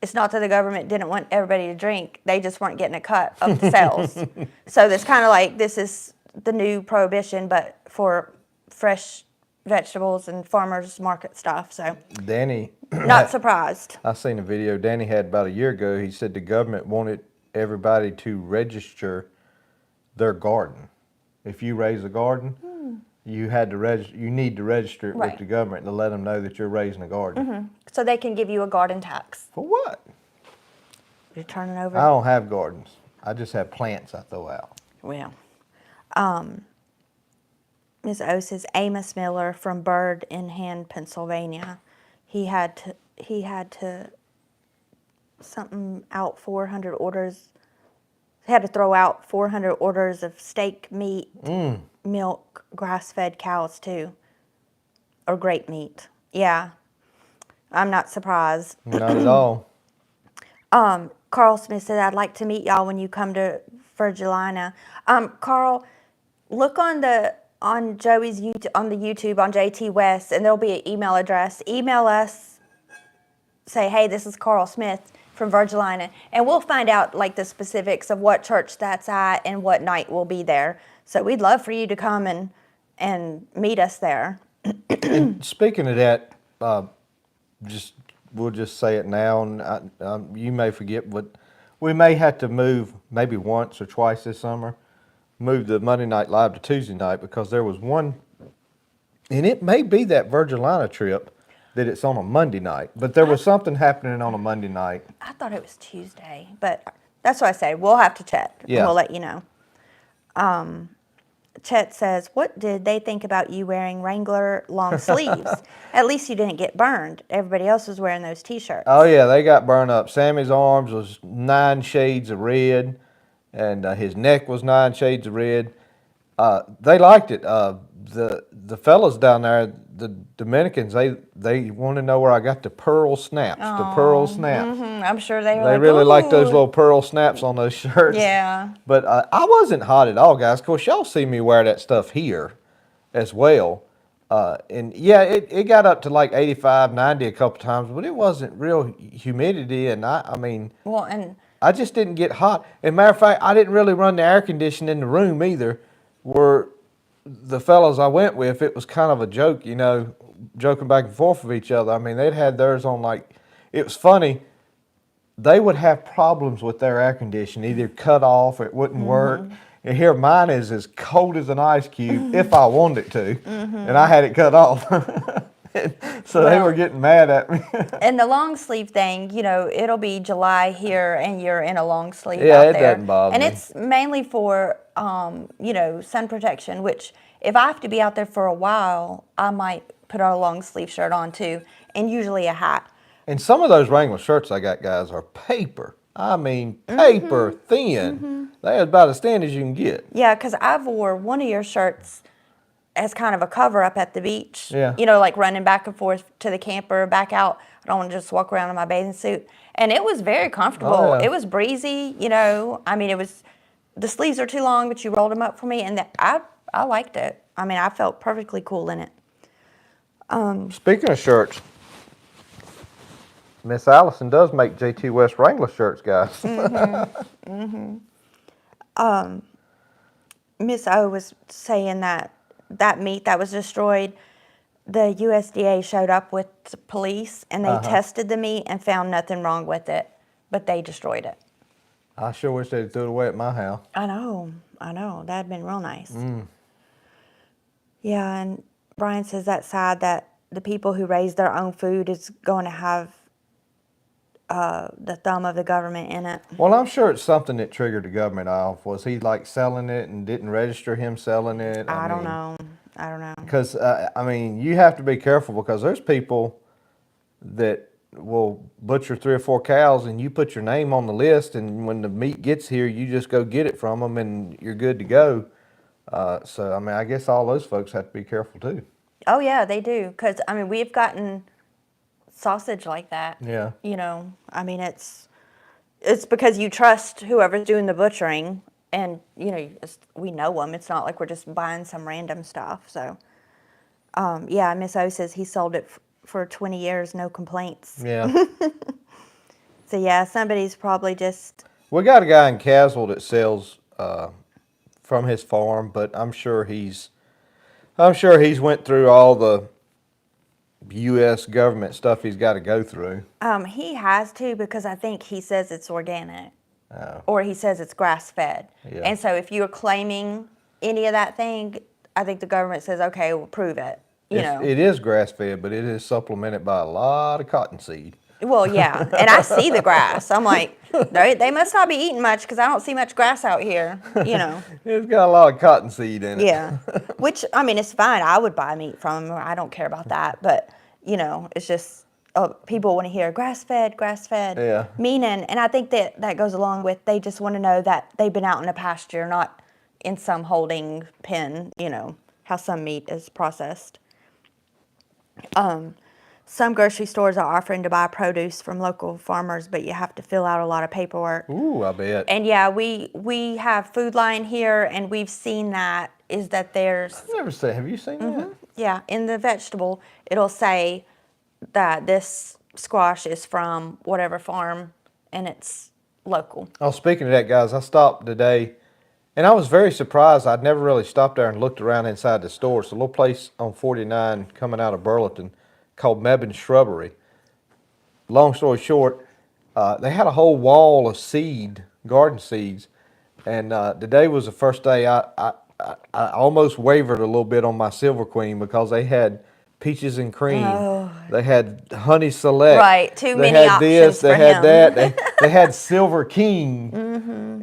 It's not that the government didn't want everybody to drink. They just weren't getting a cut of the sales. So it's kind of like this is the new Prohibition, but for fresh vegetables and farmers market stuff. So Danny. Not surprised. I seen a video Danny had about a year ago. He said the government wanted everybody to register their garden. If you raise a garden, you had to you need to register it with the government to let them know that you're raising a garden. So they can give you a garden tax. For what? You're turning over. I don't have gardens. I just have plants I throw out. Well, Ms. O says Amos Miller from Bird in Hand, Pennsylvania. He had to something out 400 orders. He had to throw out 400 orders of steak meat, milk, grass-fed cows too, or grape meat. Yeah, I'm not surprised. Not at all. Carl Smith said, I'd like to meet y'all when you come to Virgilina. Carl, look on Joey's YouTube, on the YouTube on Jtwes, and there'll be an email address. Email us, say, hey, this is Carl Smith from Virgilina, and we'll find out like the specifics of what church that's at and what night we'll be there. So we'd love for you to come and meet us there. And speaking of that, we'll just say it now, and you may forget, but we may have to move maybe once or twice this summer, move the Monday night live to Tuesday night, because there was one, and it may be that Virgilina trip that it's on a Monday night, but there was something happening on a Monday night. I thought it was Tuesday, but that's what I say. We'll have to check. Yeah. And we'll let you know. Chet says, what did they think about you wearing Wrangler long sleeves? At least you didn't get burned. Everybody else was wearing those T-shirts. Oh yeah, they got burned up. Sammy's arms was 9 shades of red. and his neck was 9 shades of red. They liked it. The fellas down there, the Dominicans, they want to know where I got the pearl snaps. The pearl snaps. I'm sure they were They like, really like those "Ooh." little pearl snaps on those shirts. Yeah. But I wasn't hot at all, guys. Of course, y'all see me wear that stuff here as well. And yeah, it got up to like 85, 90 a couple times, but it wasn't real humidity. And I mean, Well, and I just didn't get hot. As a matter of fact, I didn't really run the air conditioning in the room either. Where the fellows I went with, it was kind of a joke, you know, joking back and forth with each other. I mean, they'd had theirs on like, it was funny. They would have problems with their air conditioning, either cut off or it wouldn't work. And here mine is as cold as an ice cube if I wanted it to, and I had it cut off. So they were getting mad at me. and the long sleeve thing, you know, it'll be July here, and you're in a long sleeve Yeah, out it there. doesn't bother and me. it's mainly for, you know, sun protection. Which, if I have to be out there for a while, I might put on a long sleeve shirt on too, and usually a hat. And some of those Wrangler shirts I got, guys, are paper. I mean, paper thin. They're about as thin as you can get. Yeah, because I've wore one of your shirts as kind of a cover up at the beach. Yeah. You know, like running back and forth to the camper, back out. I don't want to just walk around in my bathing suit. And it was very comfortable. Oh, yeah. It was breezy, you know. I mean, the sleeves are too long, but you rolled them up for me, and I liked it. I mean, I felt perfectly cool in it. Speaking of shirts, Miss Allison does make Jtwes Wrangler shirts, guys. Miss O was saying that meat that was destroyed, the USDA showed up with the police, and they tested the meat and found nothing wrong with it, but they destroyed it. I sure wish they'd threw it away at my house. I know. That'd been real nice. Yeah, and Brian says that's sad that the people who raise their own food is going to have the thumb of the government in it. Well, I'm sure it's something that triggered the government off. Was he like selling it and didn't register him selling it? I don't know. Because, I mean, you have to be careful because there's people that will butcher 3 or 4 cows and you put your name on the list, and when the meat gets here, you just go get it from them and you're good to go. So, I mean, I guess all those folks have to be careful too. Oh, yeah, they do. Because, I mean, we've gotten sausage like that. Yeah. You know, I mean, it's because you trust whoever's doing the butchering, and, you know, we know them. It's not like we're just buying some random stuff. So, yeah, Miss O says he sold it for 20 years, no complaints. Yeah. So, yeah, somebody's probably just... We got a guy in Caswell that sells from his farm, but I'm sure he's went through all the U.S. government stuff he's got to go through. He has to, because I think he says it's organic. Oh. Or he says it's grass-fed. Yeah. And so if you're claiming any of that thing, I think the government says, okay, we'll prove it. You know. It is grass-fed, but it is supplemented by a lot of cottonseed. Well, yeah, and I see the grass. I'm like, they must not be eating much because I don't see much grass out here, you know. It's got a lot of cottonseed in it. Yeah, which, I mean, it's fine. I would buy meat from them. I don't care about that. But, you know, it's just people want to hear grass-fed. Yeah. Meaning, and I think that goes along with they just want to know that they've been out in a pasture, not in some holding pen, you know, how some meat is processed. Some grocery stores are offering to buy produce from local farmers, but you have to fill out a lot of paperwork. Ooh, I bet. And yeah, we have Food Line here, and we've seen that there's... I've never seen. Have you seen that? Yeah, in the vegetable, it'll say that this squash is from whatever farm, and it's local. Oh, speaking of that, guys, I stopped today, and I was very surprised. I'd never really stopped there and looked around inside the store. It's a little place on 49 coming out of Burlington called Mebane Shrubbery. Long story short, they had a whole wall of garden seeds, and today was the first day I almost wavered a little bit on my Silver Queen because they had peaches and cream. Oh. They had Honey Select. Right, too They many had this, options they for had him. that. They had Silver King.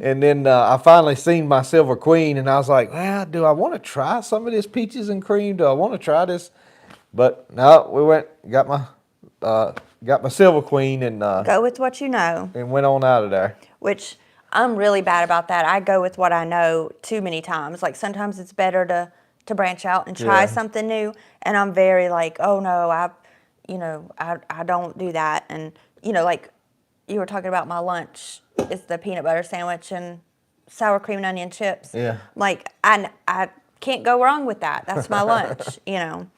And then I finally seen my Silver Queen, and I was like, well, do I want to try some of this peaches and cream? Do I want to try this? But no, we went, got my Silver Queen, and Go with what you know. and went on out of there. Which, I'm really bad about that. I go with what I know too many times. Like sometimes it's better to branch out and try Yeah. something new. And I'm very like, oh no, I don't do that. And like you were talking about my lunch, it's the peanut butter sandwich and sour cream and onion chips. Yeah. Like I can't go wrong with that. That's my lunch. And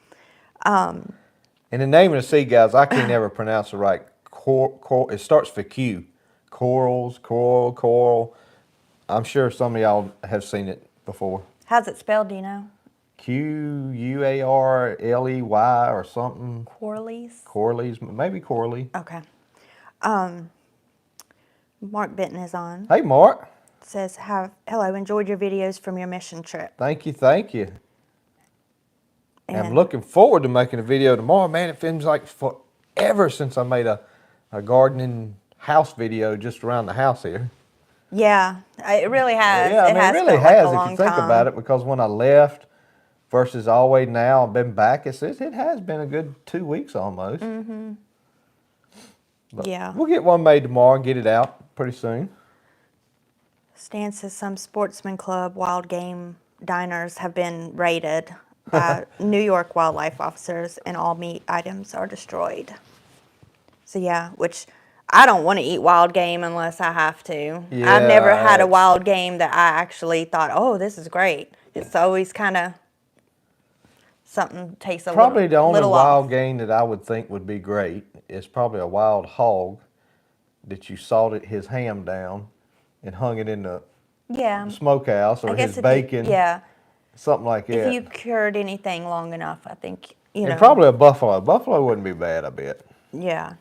the name of the seed, guys, I can't ever pronounce it right. It starts with Q. Coral. I'm sure some of y'all have seen it before. How's it spelled? Do you know? Quarley or something. Corley's. Corley's, maybe Corley. Okay. Mark Benton is on. Hey, Mark. Says, hello, enjoyed your videos from your mission trip. Thank you. And I'm And looking forward to making a video tomorrow. Man, it seems like forever since I made a gardening house video just around the house here. yeah, it really has. Yeah, I mean, it really felt like has a if long you think time. about it, because when I left versus always now, I've been back, it has been a good 2 weeks almost. Mm-hmm. But Yeah. we'll get one made tomorrow and get it out pretty soon. Stan says some sportsman club wild game diners have been raided by New York wildlife officers and all meat items are destroyed. So yeah, which I don't want to eat wild game unless I have to. Yeah, I've never had a it's- wild game that I actually thought, oh, this is great. It's always kind of something tastes a Probably the only little wild off. game that I would think would be great is probably a wild hog that you salted his ham down and hung it in the Yeah. smokehouse, or I guess his if bacon, yeah. something like that. If you cured anything long enough, I think, And probably a buffalo. Buffalo wouldn't be bad, I bet. Yeah.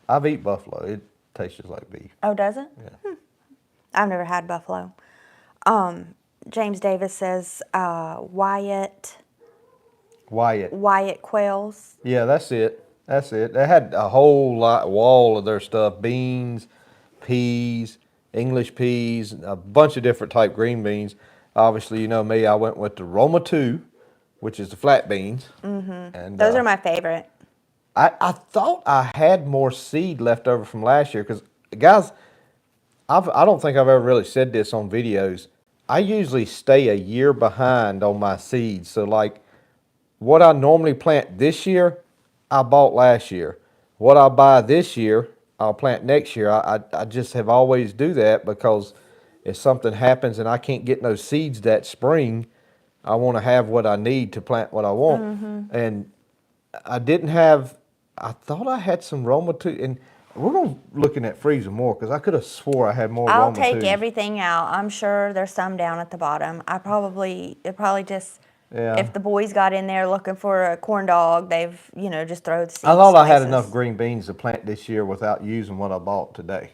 I've eaten buffalo. It tastes just like beef. Oh, does it? Yeah. I've never had buffalo. James Davis says Wyatt quails. Yeah, that's it. They had a whole wall of their stuff: beans, peas, English peas, a bunch of different type green beans. Obviously, you know me. I went with the Roma 2, which is the flat beans. Mm-hmm. And Those are my favorite. I thought I had more seed left over from last year because, guys, I don't think I've ever really said this on videos. I usually stay a year behind on my seeds. So, like, what I normally plant this year, I bought last year. What I buy this year, I'll plant next year. I just have always do that because if something happens and I can't get no seeds that spring, I want to have what I need to plant what I want. Mm-hmm. And I thought I had some Roma 2, and we're going to looking at freezing more because I could have swore I had more I'll Roma 2s. take everything out. I'm sure there's some down at the bottom. It probably just, Yeah. if the boys got in there looking for a corn dog, they've, just throw the seeds I thought I had places. enough green beans to plant this year without using what I bought today,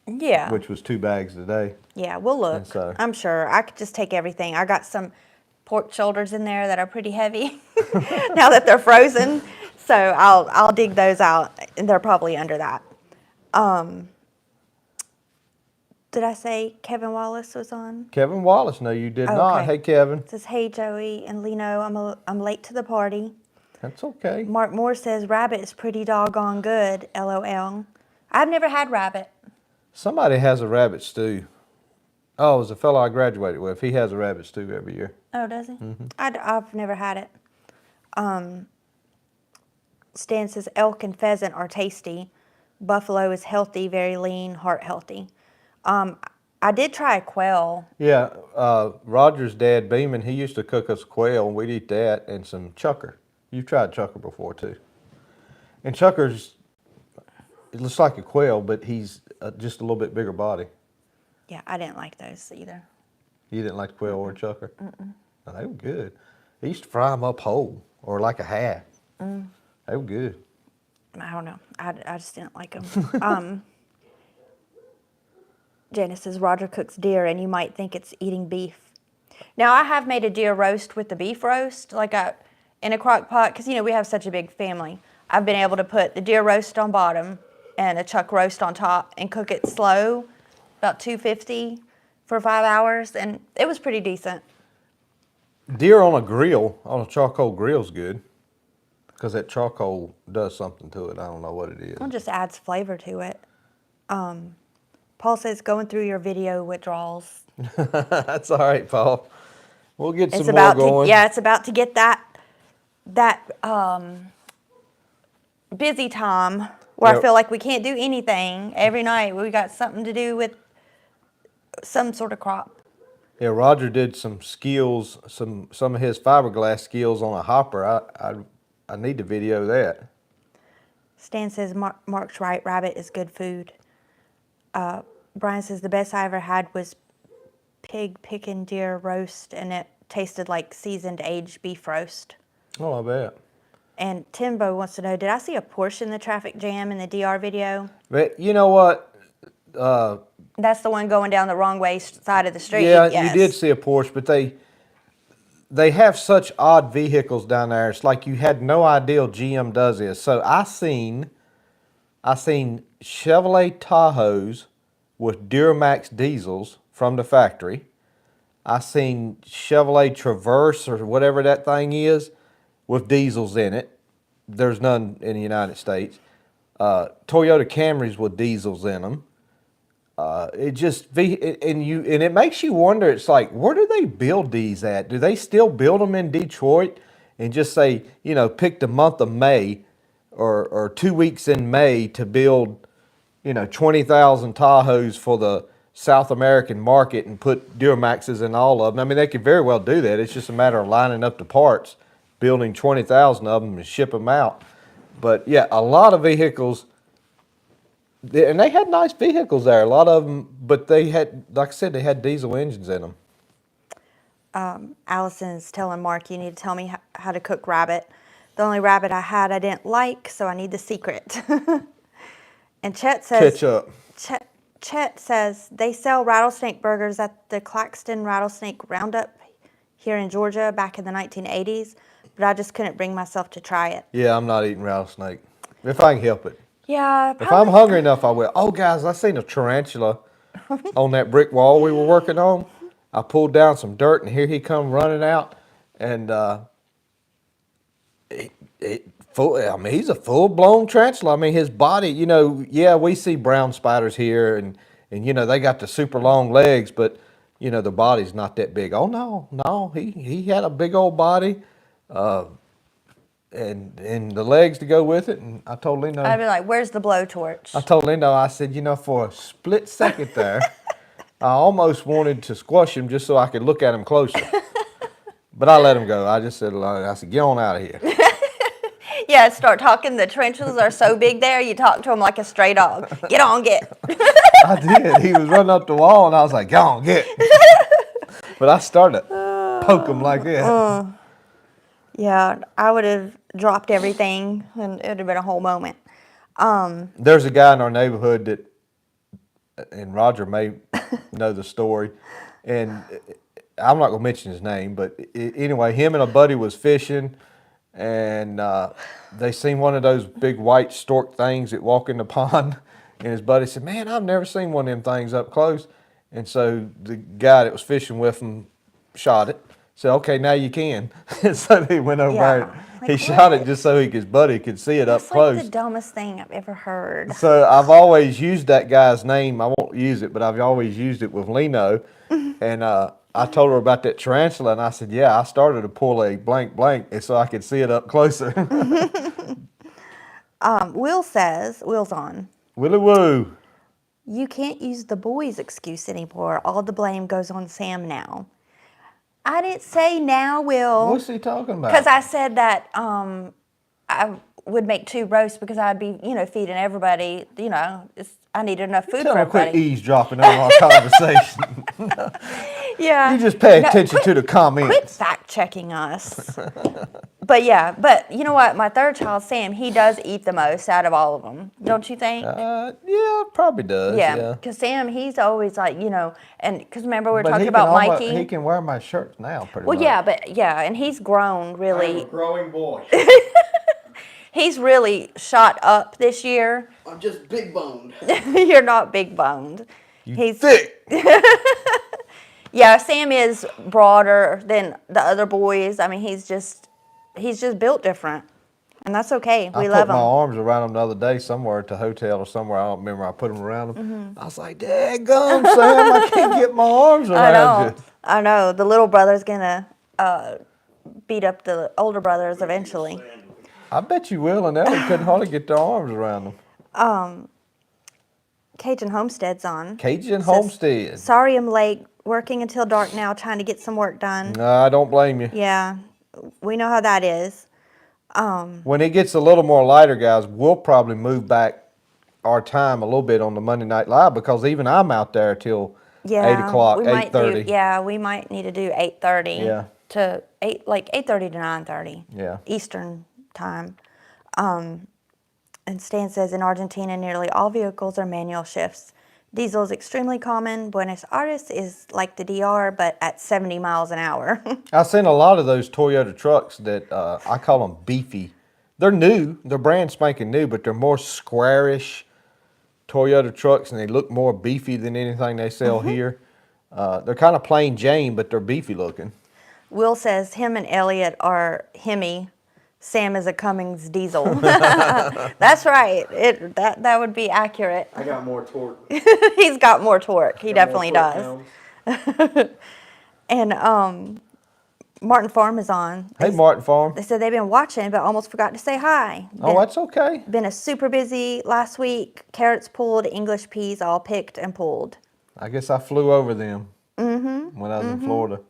Yeah. which was 2 bags today. Yeah, we'll look. And so- I'm sure. I could just take everything. I got some pork shoulders in there that are pretty heavy now that they're frozen. So I'll dig those out, and they're probably under that. Did I say Kevin Wallace was on? Kevin Wallace, no, you did Oh, not. okay. Hey, Kevin. It says, hey, Joey and Lino, I'm late to the party. That's okay. Mark Moore says, rabbit is pretty doggone good, LOL. I've never had rabbit. Somebody has a rabbit stew. Oh, it was a fellow I graduated with. He has a rabbit stew every year. Oh, does he? Mm-hmm. I've never had it. Stan says elk and pheasant are tasty. Buffalo is healthy, very lean, heart healthy. I did try a quail. Yeah, Roger's dad, Beeman, he used to cook us quail, and we'd eat that and some chucker. You've tried chucker before, too. And chucker's, it looks like a quail, but he's just a little bit bigger body. Yeah, I didn't like those either. You didn't like quail or chucker? Mm-mm. No, they were good. They used to fry them up whole or like a half. Mm. They were good. I don't know. I just didn't like them. Janice says Roger cooks deer, and you might think it's eating beef. Now, I have made a deer roast with the beef roast, like in a crock pot, because, we have such a big family. I've been able to put the deer roast on bottom and a chuck roast on top and cook it slow, about 250 for 5 hours, and it was pretty decent. Deer on a grill, on a charcoal grill is good, because that charcoal does something to it. I don't know what it is. It just adds flavor to it. Paul says going through your video withdrawals. That's all right, Paul. We'll get It's some more about going. it's about to get that busy time where I feel like we can't do anything every night. We got something to do with some sort of crop. Yeah, Roger did some skills, some of his fiberglass skills on a hopper. I need to video that. Stan says Mark's right. Rabbit is good food. Brian says the best I ever had was pig picking deer roast, and it tasted like seasoned aged beef roast. Oh, I bet. And Timbo wants to know, did I see a Porsche in the traffic jam in the DR video? But you know what? That's the one going down the wrong way side of the street. Yeah, yes. you did see a Porsche, but they have such odd vehicles down there. It's like you had no idea GM does this. So I seen Chevrolet Tahoes with Duramax diesels from the factory. I seen Chevrolet Traverse or whatever that thing is with diesels in it. There's none in the United States. Toyota Camrys with diesels in them. It makes you wonder. It's like, where do they build these at? Do they still build them in Detroit and just say, pick the month of May or 2 weeks in May to build, 20,000 Tahoes for the South American market and put Duramaxes in all of them? I mean, they could very well do that. It's just a matter of lining up the parts, building 20,000 of them and ship them out. But yeah, a lot of vehicles. And they had nice vehicles there, a lot of them, but they had, like I said, they had diesel engines in them. Allison's telling Mark, you need to tell me how to cook rabbit. The only rabbit I had I didn't like, so I need the secret. And Chet says, Ketchup. Chet says they sell rattlesnake burgers at the Claxton Rattlesnake Roundup here in Georgia back in the 1980s, but I just couldn't bring myself to try it. Yeah, I'm not eating rattlesnake, if I can help it. Yeah, If I'm hungry enough, I will. Oh, guys, I seen a tarantula on that brick wall we were working on. I pulled down some dirt, and here he come running out, and he's a full-blown tarantula. I mean, his body, yeah, we see brown spiders here, and they got the super long legs, but the body's not that big. Oh no, he had a big old body. And the legs to go with it, and I told Leno. I'd be like, "Where's the blowtorch?" I told Leno, I said, for a split second there, I almost wanted to squash him just so I could look at him closer. But I let him go. I just said, get on out of here. Yeah, start talking. The tarantulas are so big there, you talk to him like a stray dog. Get on, get. I did. He was running up the wall, and I was like, get on, get. But I started to poke him like that. Yeah, I would have dropped everything, and it would have been a whole moment. There's a guy in our neighborhood that, and Roger may know the story, and I'm not going to mention his name, but anyway, him and a buddy was fishing, and they seen one of those big white stork things that walk in the pond, and his buddy said, man, I've never seen one of them things up close. And so the guy that was fishing with him shot it. Said, okay, now you can. And so he went over there. He shot it just so his buddy could see it up close. That's like the dumbest thing I've ever heard. So I've always used that guy's name. I won't use it, but I've always used it with Leno. And I told her about that tarantula, and I said, yeah, I started to pull a blank and so I could see it up closer. Will says, Will's on. Willy woo. You can't use the boys' excuse anymore. All the blame goes on Sam now. I didn't say now, Will. What's he talking about? Because I said that I would make 2 roasts because I'd be, feeding everybody. I needed enough food for everybody. Quit eavesdropping on our conversation. Yeah. You just pay attention to the comments. Quit fact checking us. But you know what? My third child, Sam, he does eat the most out of all of them. Don't you think? Yeah, probably does. Yeah. Because Sam, he's always like, and because remember we were But talking about Mikey. He can wear my shirts now, pretty much. Well, yeah, and he's grown really. I'm a growing boy. He's really shot up this year. I'm just big boned. You're not big boned. He's thick. Yeah, Sam is broader than the other boys. I mean, he's just built different. And that's okay. I We put love my them. arms around them the other day somewhere at the hotel or somewhere. I don't remember. I put them around them. Mm-hmm. I was like, "Daggum, Sam, I can't get my arms around you." I know. The little brother's gonna beat up the older brothers eventually. I bet you Will and Ellie couldn't hardly get their arms around them. Cajun Homestead's on. Cajun Says, Homestead. Sorry I'm late. Working until dark now, trying to get some work done. No, I don't blame you. Yeah, we know how that is. When it gets a little more lighter, guys, we'll probably move back our time a little bit on the Monday Night Live because even I'm out there till 8 o'clock, we might 8:30. we might need to do 8:30 Yeah. to 8:30 to 9:30. Yeah. Eastern time. And Stan says in Argentina, nearly all vehicles are manual shifts. Diesel is extremely common. Buenos Aires is like the DR, but at 70 miles an hour. I've seen a lot of those Toyota trucks that I call them beefy. They're new, they're brand spanking new, but they're more squarish Toyota trucks and they look more beefy than anything they sell here. They're kind of plain Jane, but they're beefy looking. Will says him and Elliot are Hemi. Sam is a Cummins diesel. That's right. That would be accurate. I got more torque. He's got more torque. He Got more definitely torque does. pounds. And Martin Farm is on. Hey, Martin Farm. They said they've been watching, but almost forgot to say hi. Oh, that's okay. Been a super busy last week. Carrots pulled, English peas all picked and pulled. I guess I flew over them when I was in Florida.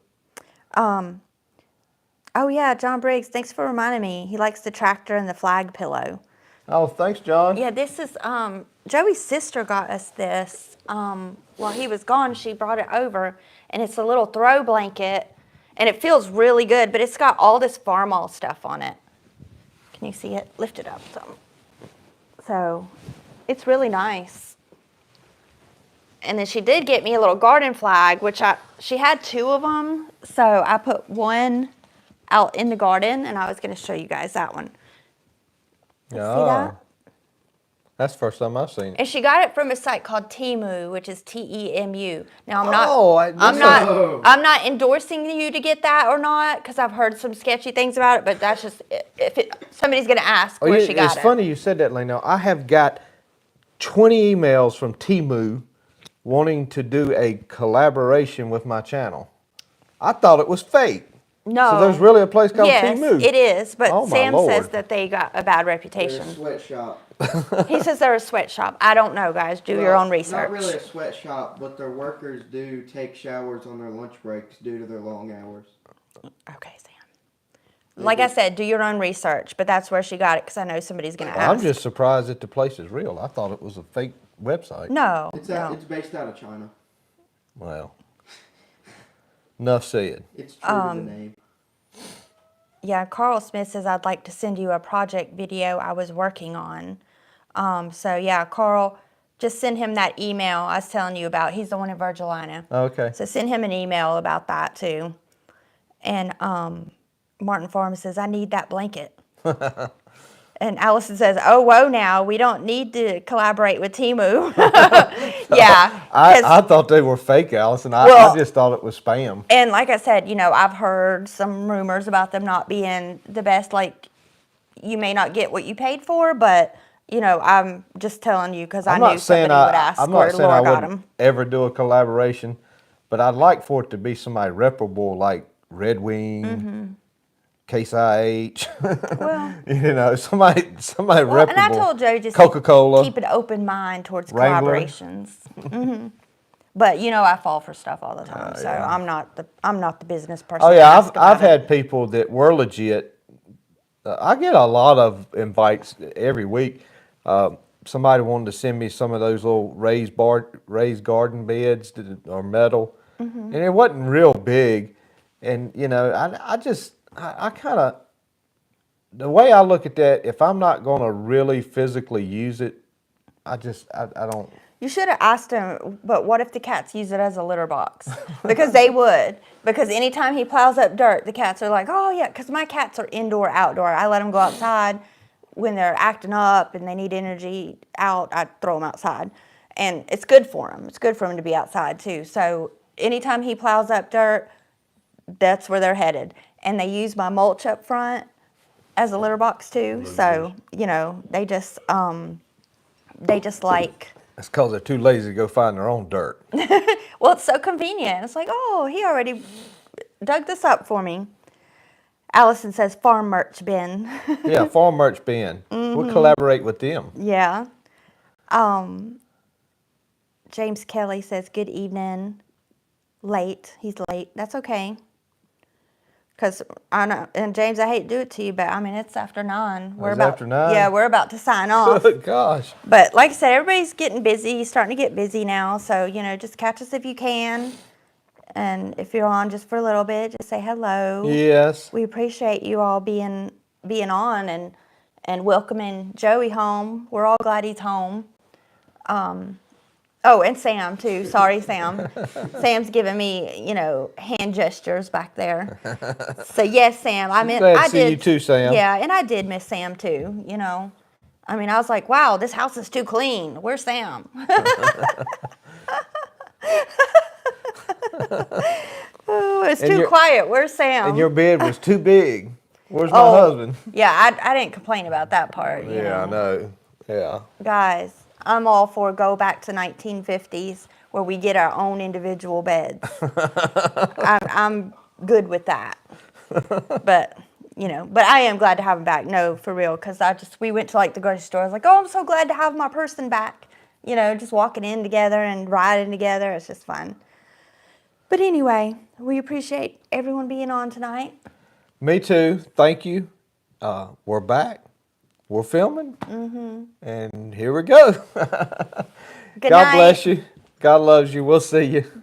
Oh yeah, John Briggs, thanks for reminding me. He likes the tractor and the flag pillow. Oh, thanks, John. Yeah, this is, Joey's sister got us this. While he was gone, she brought it over, and it's a little throw blanket, and it feels really good, but it's got all this Farmall stuff on it. Can you see it? Lift it up some. So, it's really nice. And then she did get me a little garden flag, which she had 2 of them, so I put one out in the garden, and I was going to show you guys that one. See that? That's the first time I've seen it. And she got it from a site called Temu, which is Temu. Now I'm not endorsing you to get that or not, because I've heard some sketchy things about it. But that's just somebody's going to ask where she got it. It's funny you said that, Lena. I have got 20 emails from Temu wanting to do a collaboration with my channel. I thought it was fake. No. So there's really a place called Temu. Yes, it is. But Oh, my Sam says Lord. that they got a bad They're reputation. a sweatshop. He says they're a sweatshop. I don't know, guys. Do your own research. Not really a sweatshop, but their workers do take showers on their lunch breaks due to their long hours. Okay, Sam. Like I said, do your own research. But that's where she got it, because I know somebody's going to ask. I'm just surprised that the place is real. I thought it was a fake website. No. It's based out of China. Well, enough said. It's true to the name. Yeah, Carl Smith says, I'd like to send you a project video I was working on. So, yeah, Carl, just send him that email I was telling you about. He's the one in Virgilina. Okay. So send him an email about that, too. And Martin Farm says, I need that blanket. And Allison says, oh, whoa, now, we don't need to collaborate with Temu. Yeah. I thought they were fake, Allison. I just thought it was spam. And like I said, I've heard some rumors about them not being the best. Like, you may not get what you paid for, but, I'm just telling you because I knew somebody would ask I'm where not saying Laura I got wouldn't them. ever do a collaboration, but I'd like for it to be somebody reputable like Red Wing, Case IH, Well, somebody reputable. and I told Joe just Coca-Cola. keep an open mind towards Wrangler. collaborations. But I fall for stuff all the time, so yeah. I'm not the business person. Oh to yeah, ask about I've it. had people that were legit. I get a lot of invites every week. Somebody wanted to send me some of those little raised garden beds that are metal, and it wasn't real big. And I kind of, the way I look at that, if I'm not going to really physically use it, I don't. You should have asked him, but what if the cats use it as a litter box? Because they would. Because anytime he plows up dirt, the cats are like, oh, yeah, because my cats are indoor, outdoor. I let them go outside when they're acting up and they need energy out. I throw them outside. And it's good for them. It's good for them to be outside, too. So anytime he plows up dirt, that's where they're headed. And they use my mulch up front. as a litter box too. So, you know, they just like, That's because they're too lazy to go find their own dirt. well, it's so convenient. It's like, oh, he already dug this up for me. Allison says farm merch bin. Yeah, farm merch bin. We'll collaborate with them. Yeah. James Kelly says good evening. Late. He's late. That's okay. Because I know, and James, I hate to do it to you, but I mean, it's after 9. It's after 9? Yeah, we're about to sign off. Good gosh. But like I said, everybody's getting busy. He's starting to get busy now. So, you know, just catch us if you can. And if you're on just for a little bit, just say hello. Yes. We appreciate you all being on and welcoming Joey home. We're all glad he's home. Oh, and Sam too. Sorry, Sam. Sam's giving me, you know, hand gestures back there. So yes, Sam. I mean, Glad to I see did. you too, Sam. Yeah, and I did miss Sam too. You know, I mean, I was like, wow, this house is too clean. Where's Sam? Oh, it's too quiet. Where's Sam? And your bed was too big. Where's my Oh, husband? Yeah, I didn't complain about that part. You Yeah, I know. Yeah. Guys, I'm all for go back to 1950s where we get our own individual beds. I'm good with that. But, you know, but I am glad to have him back. No, for real, because we went to like the grocery store. I was like, oh, I'm so glad to have my person back. You know, just walking in together and riding together. It's just fun. But anyway, we appreciate everyone being on tonight. Me too. Thank you. We're back. We're filming. And here we go. Good God night. bless you. God loves you. We'll see you.